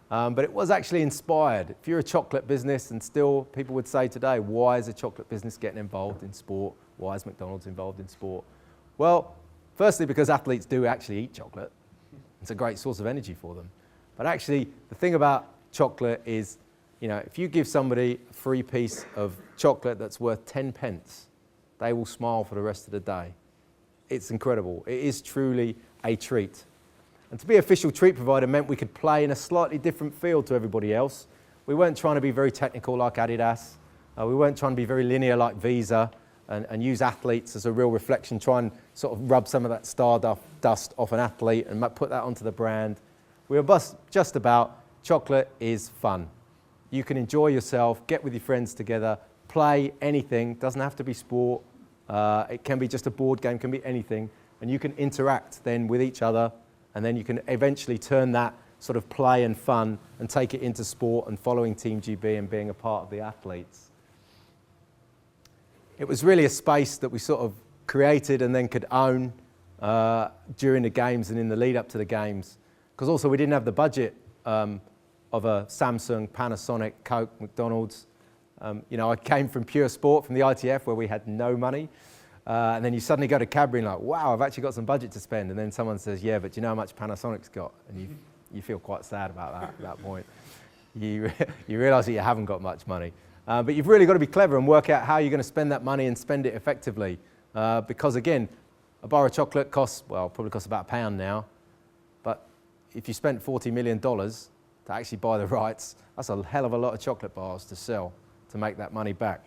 Speaker 1: But it was actually inspired. If you're a chocolate business, and still people would say today, why is a chocolate business getting involved in sport? Why is McDonald's involved in sport? Well, firstly, because athletes do actually eat chocolate. It's a great source of energy for them. But actually, the thing about chocolate is, if you give somebody a free piece of chocolate that's worth 10 pence, they will smile for the rest of the day. It's incredible. It is truly a treat. And to be official treat provider meant we could play in a slightly different field to everybody else. We weren't trying to be very technical like Adidas. We weren't trying to be very linear like Visa and use athletes as a real reflection, try and sort of rub some of that dust off an athlete and put that onto the brand. We were just about chocolate is fun. You can enjoy yourself, get with your friends together, play anything, doesn't have to be sport. It can be just a board game, can be anything, and you can interact then with each other, and then you can eventually turn that sort of play and fun and take it into sport and following Team GB and being a part of the athletes. It was really a space that we sort of created and then could own during the games and in the lead up to the games, because also we didn't have the budget of a Samsung, Panasonic, Coke, McDonald's. I came from pure sport, from the ITF, where we had no money. And then you suddenly go to Cadbury and like, wow, I've actually got some budget to spend. And then someone says, yeah, but do you know how much Panasonic's got? And you feel quite sad about that at that point. You realise that you haven't got much money. But you've really got to be clever and work out how you're going to spend that money and spend it effectively. Because again, a bar of chocolate probably costs about £1 now. But if you spent $40 million to actually buy the rights, that's a hell of a lot of chocolate bars to sell to make that money back.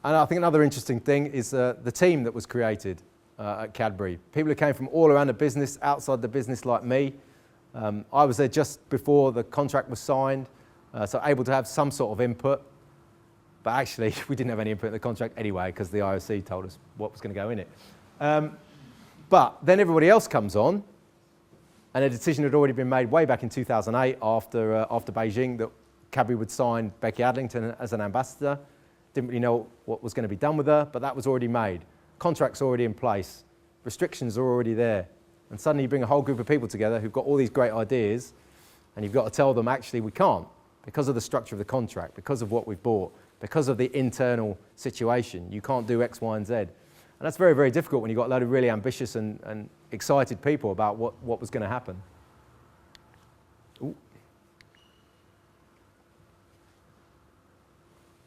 Speaker 1: And I think another interesting thing is the team that was created at Cadbury. People who came from all around the business, outside the business like me. I was there just before the contract was signed, so able to have some sort of input. But actually, we didn't have any input in the contract anyway, because the IOC told us what was going to go in it. But then everybody else comes on, and a decision had already been made way back in 2008 after Beijing that Cadbury would sign Becky Adlington as an ambassador. Didn't really know what was going to be done with her, but that was already made. Contracts already in place. Restrictions are already there. And suddenly you bring a whole group of people together who've got all these great ideas, and you've got to tell them, actually, we can't, because of the structure of the contract, because of what we've bought, because of the internal situation. You can't do X, Y, and Z. And that's very, very difficult when you've got a load of really ambitious and excited people about what was going to happen. Ooh.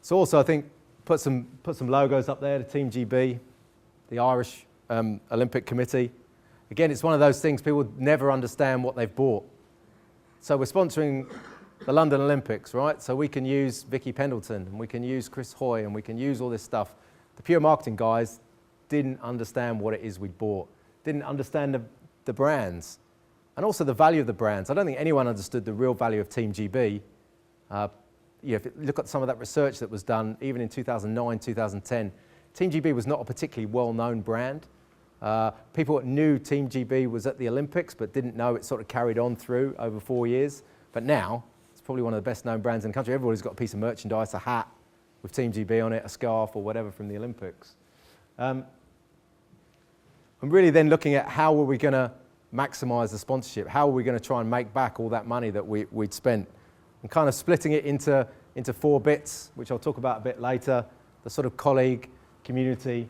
Speaker 1: So also, I think, put some logos up there, the Team GB, the Irish Olympic Committee. Again, it's one of those things, people never understand what they've bought. So we're sponsoring the London Olympics, right? So we can use Vicky Pendleton, and we can use Chris Hoy, and we can use all this stuff. The pure marketing guys didn't understand what it is we'd bought, didn't understand the brands, and also the value of the brands. I don't think anyone understood the real value of Team GB. If you look at some of that research that was done, even in 2009, 2010, Team GB was not a particularly well-known brand. People knew Team GB was at the Olympics, but didn't know it sort of carried on through over 4 years. But now, it's probably one of the best-known brands in the country. Everybody's got a piece of merchandise, a hat with Team GB on it, a scarf or whatever from the Olympics. I'm really then looking at how are we going to maximise the sponsorship? How are we going to try and make back all that money that we'd spent? And kind of splitting it into 4 bits, which I'll talk about a bit later. The sort of colleague, community,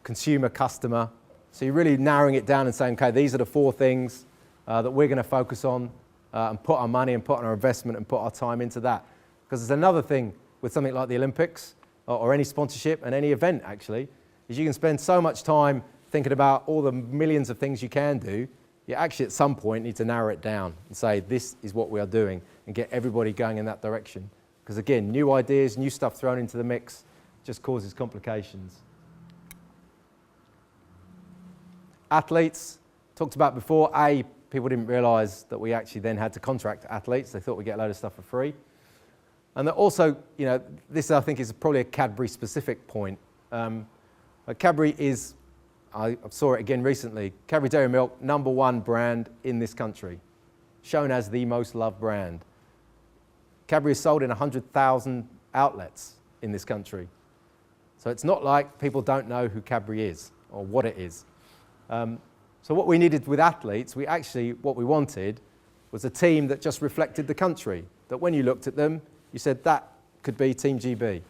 Speaker 1: consumer, customer. So you're really narrowing it down and saying, okay, these are the 4 things that we're going to focus on and put our money and put our investment and put our time into that. Because there's another thing with something like the Olympics or any sponsorship and any event actually, is you can spend so much time thinking about all the millions of things you can do. You actually at some point need to narrow it down and say this is what we are doing and get everybody going in that direction. Because again, new ideas, new stuff thrown into the mix just causes complications. Athletes, talked about before, people didn't realise that we actually then had to contract athletes. They thought we'd get a load of stuff for free. And that also, this I think is probably a Cadbury specific point. Cadbury is, I saw it again recently, Cadbury Dairy Milk, #1 brand in this country, shown as the most loved brand. Cadbury is sold in 100,000 outlets in this country. So it's not like people don't know who Cadbury is or what it is. So what we needed with athletes, what we wanted was a team that just reflected the country, that when you looked at them, you said that could be Team GB.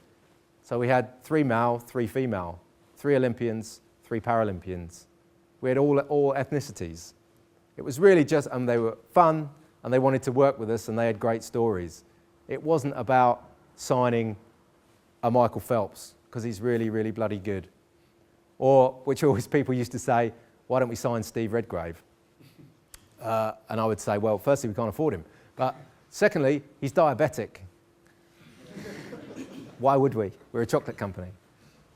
Speaker 1: So we had 3 male, 3 female, 3 Olympians, 3 Paralympians. We had all ethnicities. It was really just, and they were fun, and they wanted to work with us, and they had great stories. It wasn't about signing a Michael Phelps, because he's really, really bloody good. Or, which always people used to say, why don't we sign Steve Redgrave? And I would say, well, firstly, we can't afford him. But secondly, he's diabetic. Why would we? We're a chocolate company.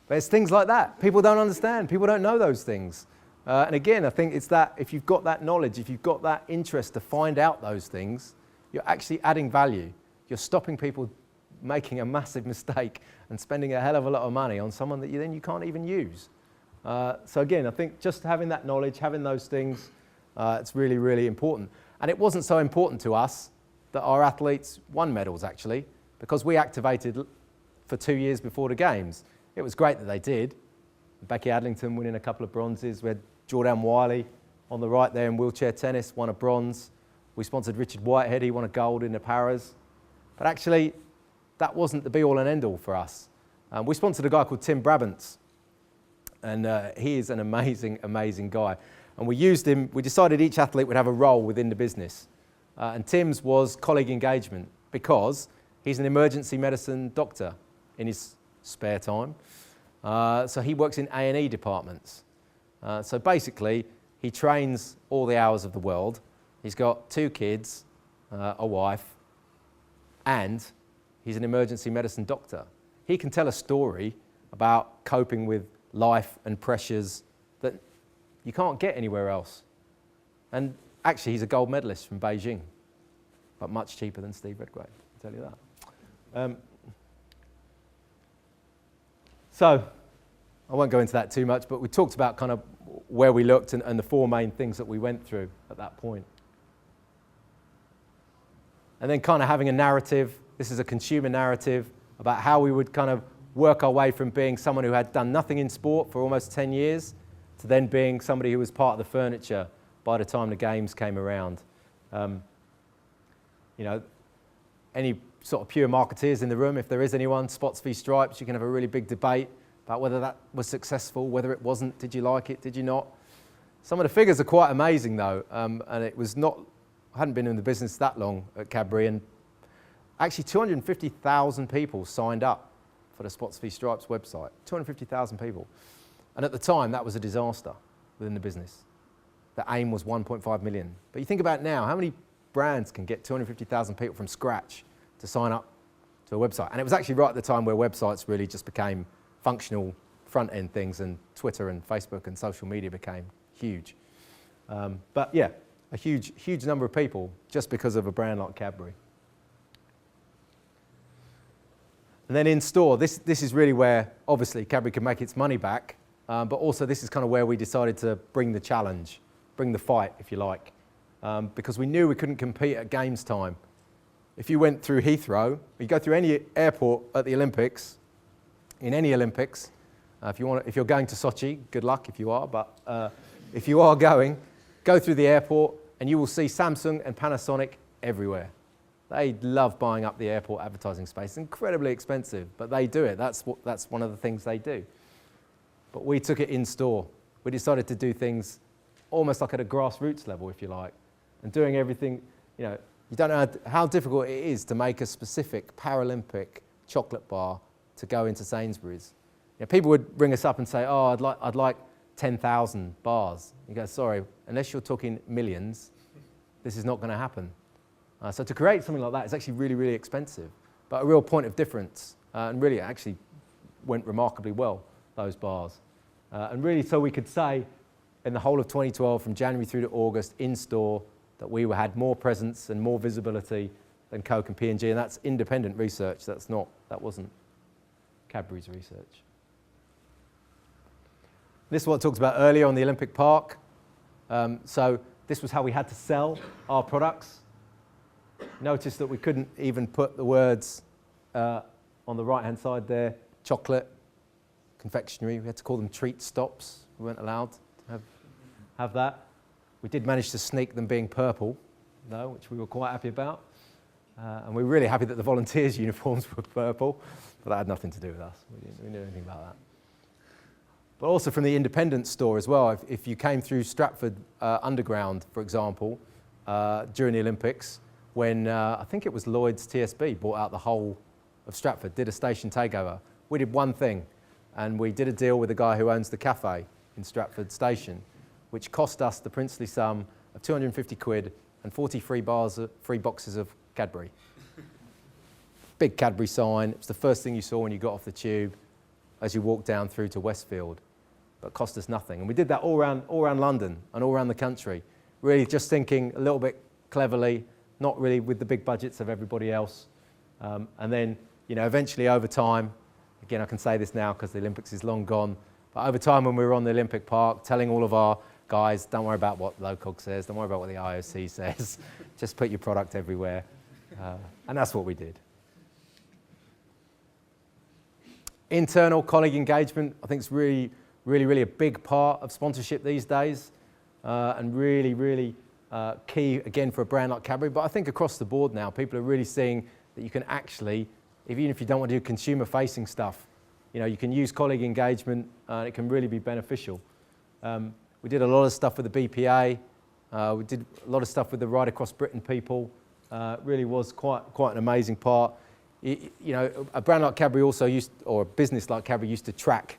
Speaker 1: But it's things like that. People don't understand. People don't know those things. And again, I think it's that if you've got that knowledge, if you've got that interest to find out those things, you're actually adding value. You're stopping people making a massive mistake and spending a hell of a lot of money on someone that you can't even use. So again, I think just having that knowledge, having those things, it's really, really important. And it wasn't so important to us that our athletes won medals, actually, because we activated for 2 years before the Games. It was great that they did. Becky Adlington winning a couple of bronzes. We had Jordan Wiley on the right there in wheelchair tennis, won a bronze. We sponsored Richard Whitehead, he won a gold in the Paras. But actually, that wasn't the be-all and end-all for us. We sponsored a guy called Tim Brabants. And he is an amazing, amazing guy. And we used him, we decided each athlete would have a role within the business. And Tim's was colleague engagement because he's an emergency medicine doctor in his spare time. So he works in A&E departments. So basically, he trains all the hours of the world. He's got 2 kids, a wife, and he's an emergency medicine doctor. He can tell a story about coping with life and pressures that you can't get anywhere else. And actually, he's a gold medalist from Beijing, but much cheaper than Steve Redgrave, I'll tell you that. So, I won't go into that too much, but we talked about kind of where we looked and the 4 main things that we went through at that point. And then kind of having a narrative, this is a consumer narrative, about how we would kind of work our way from being someone who had done nothing in sport for almost 10 years to then being somebody who was part of the furniture by the time the Games came around. any sort of pure marketeers in the room, if there is anyone, spots v stripes, you can have a really big debate about whether that was successful, whether it wasn't, did you like it, did you not? Some of the figures are quite amazing though, and it was not, I hadn't been in the business that long at Cadbury, and actually 250,000 people signed up for the Spots v Stripes website, 250,000 people. And at the time, that was a disaster within the business. The aim was 1.5 million. But you think about now, how many brands can get 250,000 people from scratch to sign up to a website? And it was actually right at the time where websites really just became functional front-end things, and Twitter and Facebook and social media became huge. But yeah, a huge number of people just because of a brand like Cadbury. And then in store, this is really where obviously Cadbury can make its money back, but also this is kind of where we decided to bring the challenge, bring the fight, if you like, because we knew we couldn't compete at games time. If you went through Heathrow, you go through any airport at the Olympics, in any Olympics, if you're going to Sochi, good luck if you are, but if you are going, go through the airport and you will see Samsung and Panasonic everywhere. They love buying up the airport advertising space. It's incredibly expensive, but they do it. That's one of the things they do. But we took it in store. We decided to do things almost like at a grassroots level, if you like, and doing everything, you don't know how difficult it is to make a specific Paralympic chocolate bar to go into Sainsbury's. People would ring us up and say, oh, I'd like 10,000 bars. You go, sorry, unless you're talking millions, this is not going to happen. So to create something like that is actually really, really expensive, but a real point of difference, and really it actually went remarkably well, those bars. And really so we could say in the whole of 2012, from January through to August, in store, that we had more presence and more visibility than Coke and P&G, and that's independent research, that wasn't Cadbury's research. This is what I talked about earlier on the Olympic Park. So this was how we had to sell our products. Notice that we couldn't even put the words on the right-hand side there, chocolate, confectionery. We had to call them treat stops. We weren't allowed to have that. We did manage to sneak them being purple, though, which we were quite happy about. And we were really happy that the volunteers' uniforms were purple, but that had nothing to do with us. We didn't know anything about that. But also from the independent store as well. If you came through Stratford Underground, for example, during the Olympics, when I think it was Lloyd's TSB bought out the whole of Stratford, did a station takeover. We did one thing, and we did a deal with the guy who owns the cafe in Stratford Station, which cost us the princely sum of 250 quid and 40 free boxes of Cadbury. Big Cadbury sign. It was the first thing you saw when you got off the tube as you walked down through to Westfield, but cost us nothing. And we did that all around London and all around the country, really just thinking a little bit cleverly, not really with the big budgets of everybody else. And then, eventually over time, again, I can say this now because the Olympics is long gone, but over time when we were on the Olympic Park, telling all of our guys, don't worry about what LOCOG says, don't worry about what the IOC says, just put your product everywhere. And that's what we did. Internal colleague engagement, I think, is really a big part of sponsorship these days, and really key, again, for a brand like Cadbury. But I think across the board now, people are really seeing that you can actually, even if you don't want to do consumer-facing stuff, you can use colleague engagement, and it can really be beneficial. We did a lot of stuff with the BPA. We did a lot of stuff with the Right Across Britain people. Really was quite an amazing part. A brand like Cadbury also or a business like Cadbury used to track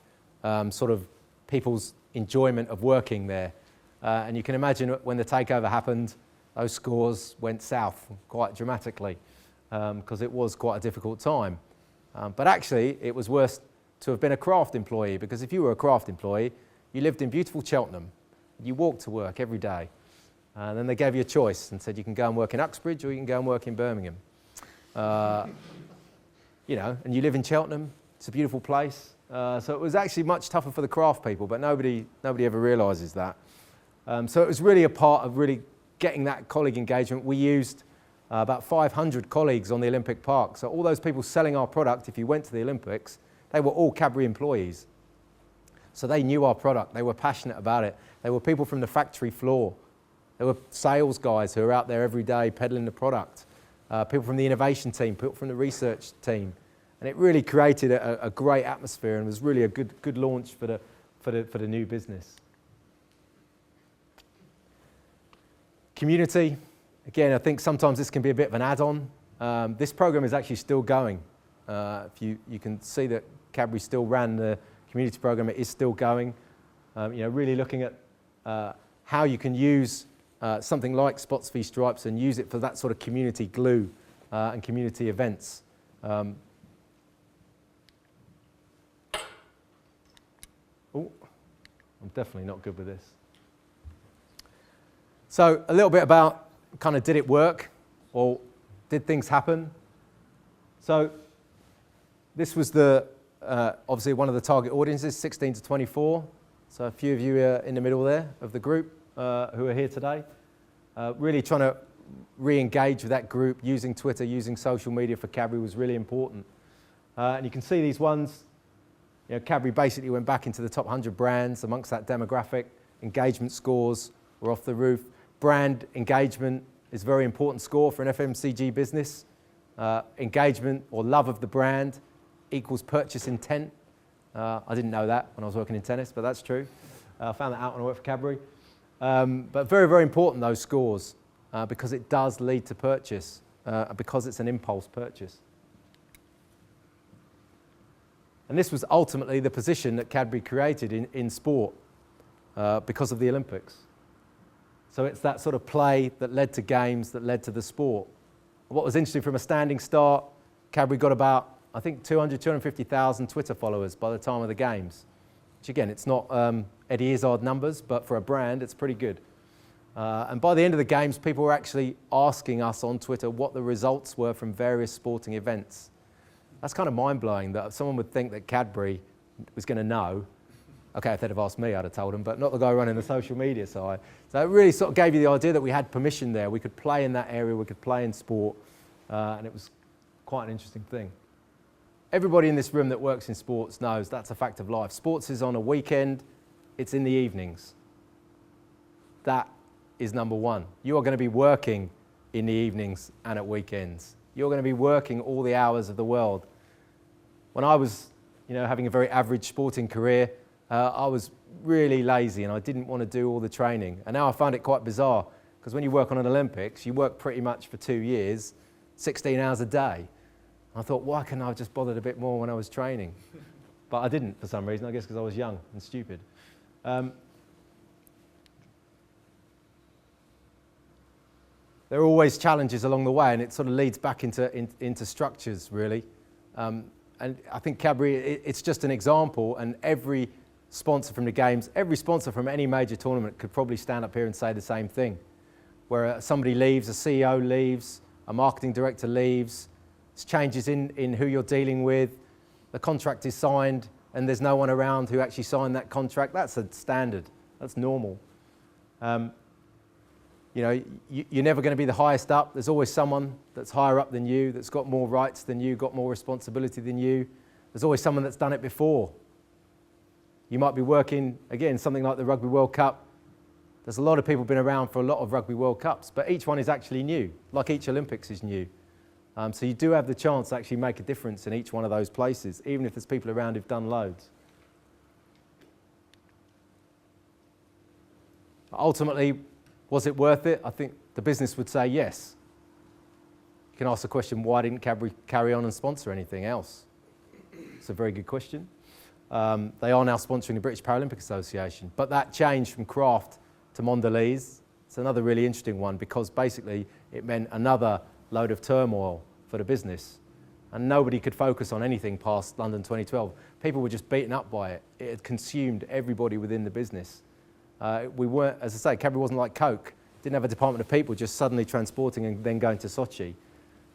Speaker 1: sort of people's enjoyment of working there. And you can imagine when the takeover happened, those scores went south quite dramatically because it was quite a difficult time. But actually, it was worse to have been a craft employee, because if you were a craft employee, you lived in beautiful Cheltenham. You walked to work every day. And then they gave you a choice and said you can go and work in Uxbridge or you can go and work in Birmingham. And you live in Cheltenham. It's a beautiful place. So it was actually much tougher for the craft people, but nobody ever realises that. So it was really a part of really getting that colleague engagement. We used about 500 colleagues on the Olympic Park. So all those people selling our product, if you went to the Olympics, they were all Cadbury employees. So they knew our product. They were passionate about it. They were people from the factory floor. There were sales guys who were out there every day peddling the product. people from the innovation team, people from the research team. And it really created a great atmosphere and was really a good launch for the new business. Community, again, I think sometimes this can be a bit of an add-on. This program is actually still going. If you can see that Cadbury still ran the community program, it is still going. Really looking at how you can use something like Spots v Stripes and use it for that sort of community glue and community events. I'm definitely not good with this. So a little bit about kind of did it work or did things happen? So this was obviously one of the target audiences, 16 to 24. So a few of you are in the middle there of the group who are here today. Really trying to re-engage with that group, using Twitter, using social media for Cadbury was really important. And you can see these ones. Cadbury basically went back into the top 100 brands amongst that demographic. Engagement scores were off the roof. Brand engagement is a very important score for an FMCG business. Engagement or love of the brand equals purchase intent. I didn't know that when I was working in tennis, but that's true. I found that out when I worked for Cadbury. But very, very important, those scores, because it does lead to purchase, because it's an impulse purchase. And this was ultimately the position that Cadbury created in sport because of the Olympics. So it's that sort of play that led to games, that led to the sport. What was interesting, from a standing start, Cadbury got about, I think, 250,000 Twitter followers by the time of the games. Which again, it's not Eddie Izzard numbers, but for a brand, it's pretty good. And by the end of the games, people were actually asking us on Twitter what the results were from various sporting events. That's kind of mind-blowing that someone would think that Cadbury was going to know. Okay, if they'd have asked me, I'd have told them, but not the guy running the social media side. So it really sort of gave you the idea that we had permission there. We could play in that area, we could play in sport, and it was quite an interesting thing. Everybody in this room that works in sports knows that's a fact of life. Sports is on a weekend, it's in the evenings. That is number one. You are going to be working in the evenings and at weekends. You're going to be working all the hours of the world. When I was, having a very average sporting career, I was really lazy and I didn't want to do all the training. And now I find it quite bizarre, because when you work on an Olympics, you work pretty much for 2 years, 16 hours a day. I thought, why couldn't I have just bothered a bit more when I was training? But I didn't for some reason, I guess because I was young and stupid. There are always challenges along the way, and it sort of leads back into structures, really. And I think Cadbury, it's just an example, and every sponsor from the games, every sponsor from any major tournament could probably stand up here and say the same thing. Where somebody leaves, a CEO leaves, a marketing director leaves, there's changes in who you're dealing with, the contract is signed, and there's no one around who actually signed that contract. That's a standard, that's normal. You're never going to be the highest up. There's always someone that's higher up than you, that's got more rights than you, got more responsibility than you. There's always someone that's done it before. You might be working, again, something like the Rugby World Cup. There's a lot of people been around for a lot of Rugby World Cups, but each one is actually new, like each Olympics is new. So you do have the chance to actually make a difference in each one of those places, even if there's people around who've done loads. Ultimately, was it worth it? I think the business would say yes. You can ask the question, why didn't Cadbury carry on and sponsor anything else? It's a very good question. They are now sponsoring the British Paralympic Association, but that change from Kraft to Mondelez, it's another really interesting one, because basically it meant another load of turmoil for the business, and nobody could focus on anything past London 2012. People were just beaten up by it. It had consumed everybody within the business. We weren't, as I say, Cadbury wasn't like Coke. Didn't have a department of people just suddenly transporting and then going to Sochi.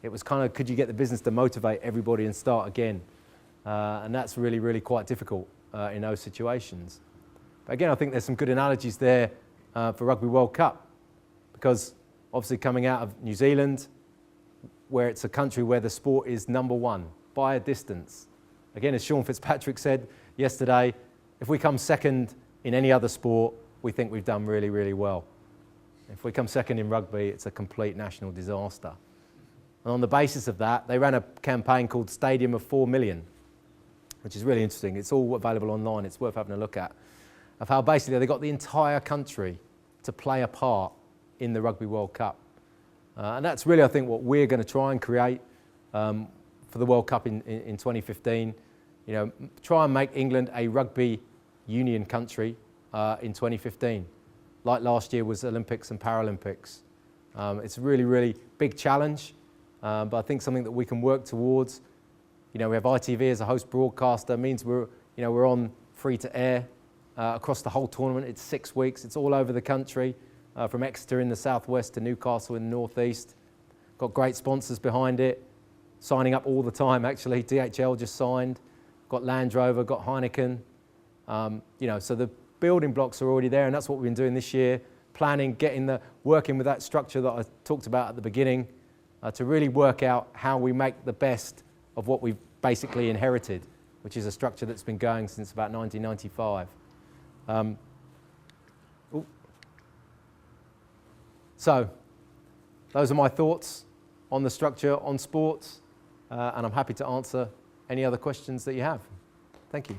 Speaker 1: It was kind of, could you get the business to motivate everybody and start again? And that's really, really quite difficult in those situations. But again, I think there's some good analogies there for Rugby World Cup, because obviously coming out of New Zealand, where it's a country where the sport is number one by a distance. Again, as Sean Fitzpatrick said yesterday, if we come second in any other sport, we think we've done really, really well. If we come second in rugby, it's a complete national disaster. And on the basis of that, they ran a campaign called Stadium of 4 Million, which is really interesting. It's all available online. It's worth having a look at, of how basically they got the entire country to play a part in the Rugby World Cup. And that's really, I think, what we're going to try and create for the World Cup in 2015. You know, try and make England a rugby union country in 2015, like last year was Olympics and Paralympics. It's a really, really big challenge, but I think something that we can work towards. You know, we have ITV as a host broadcaster, means we're on free to air across the whole tournament. It's 6 weeks. It's all over the country, from Exeter in the southwest to Newcastle in the northeast. Got great sponsors behind it, signing up all the time. Actually, DHL just signed. Got Land Rover, got Heineken. You know, so the building blocks are already there, and that's what we've been doing this year. Planning, working with that structure that I talked about at the beginning, to really work out how we make the best of what we've basically inherited, which is a structure that's been going since about 1995. So, those are my thoughts on the structure, on sports, and I'm happy to answer any other questions that you have. Thank you.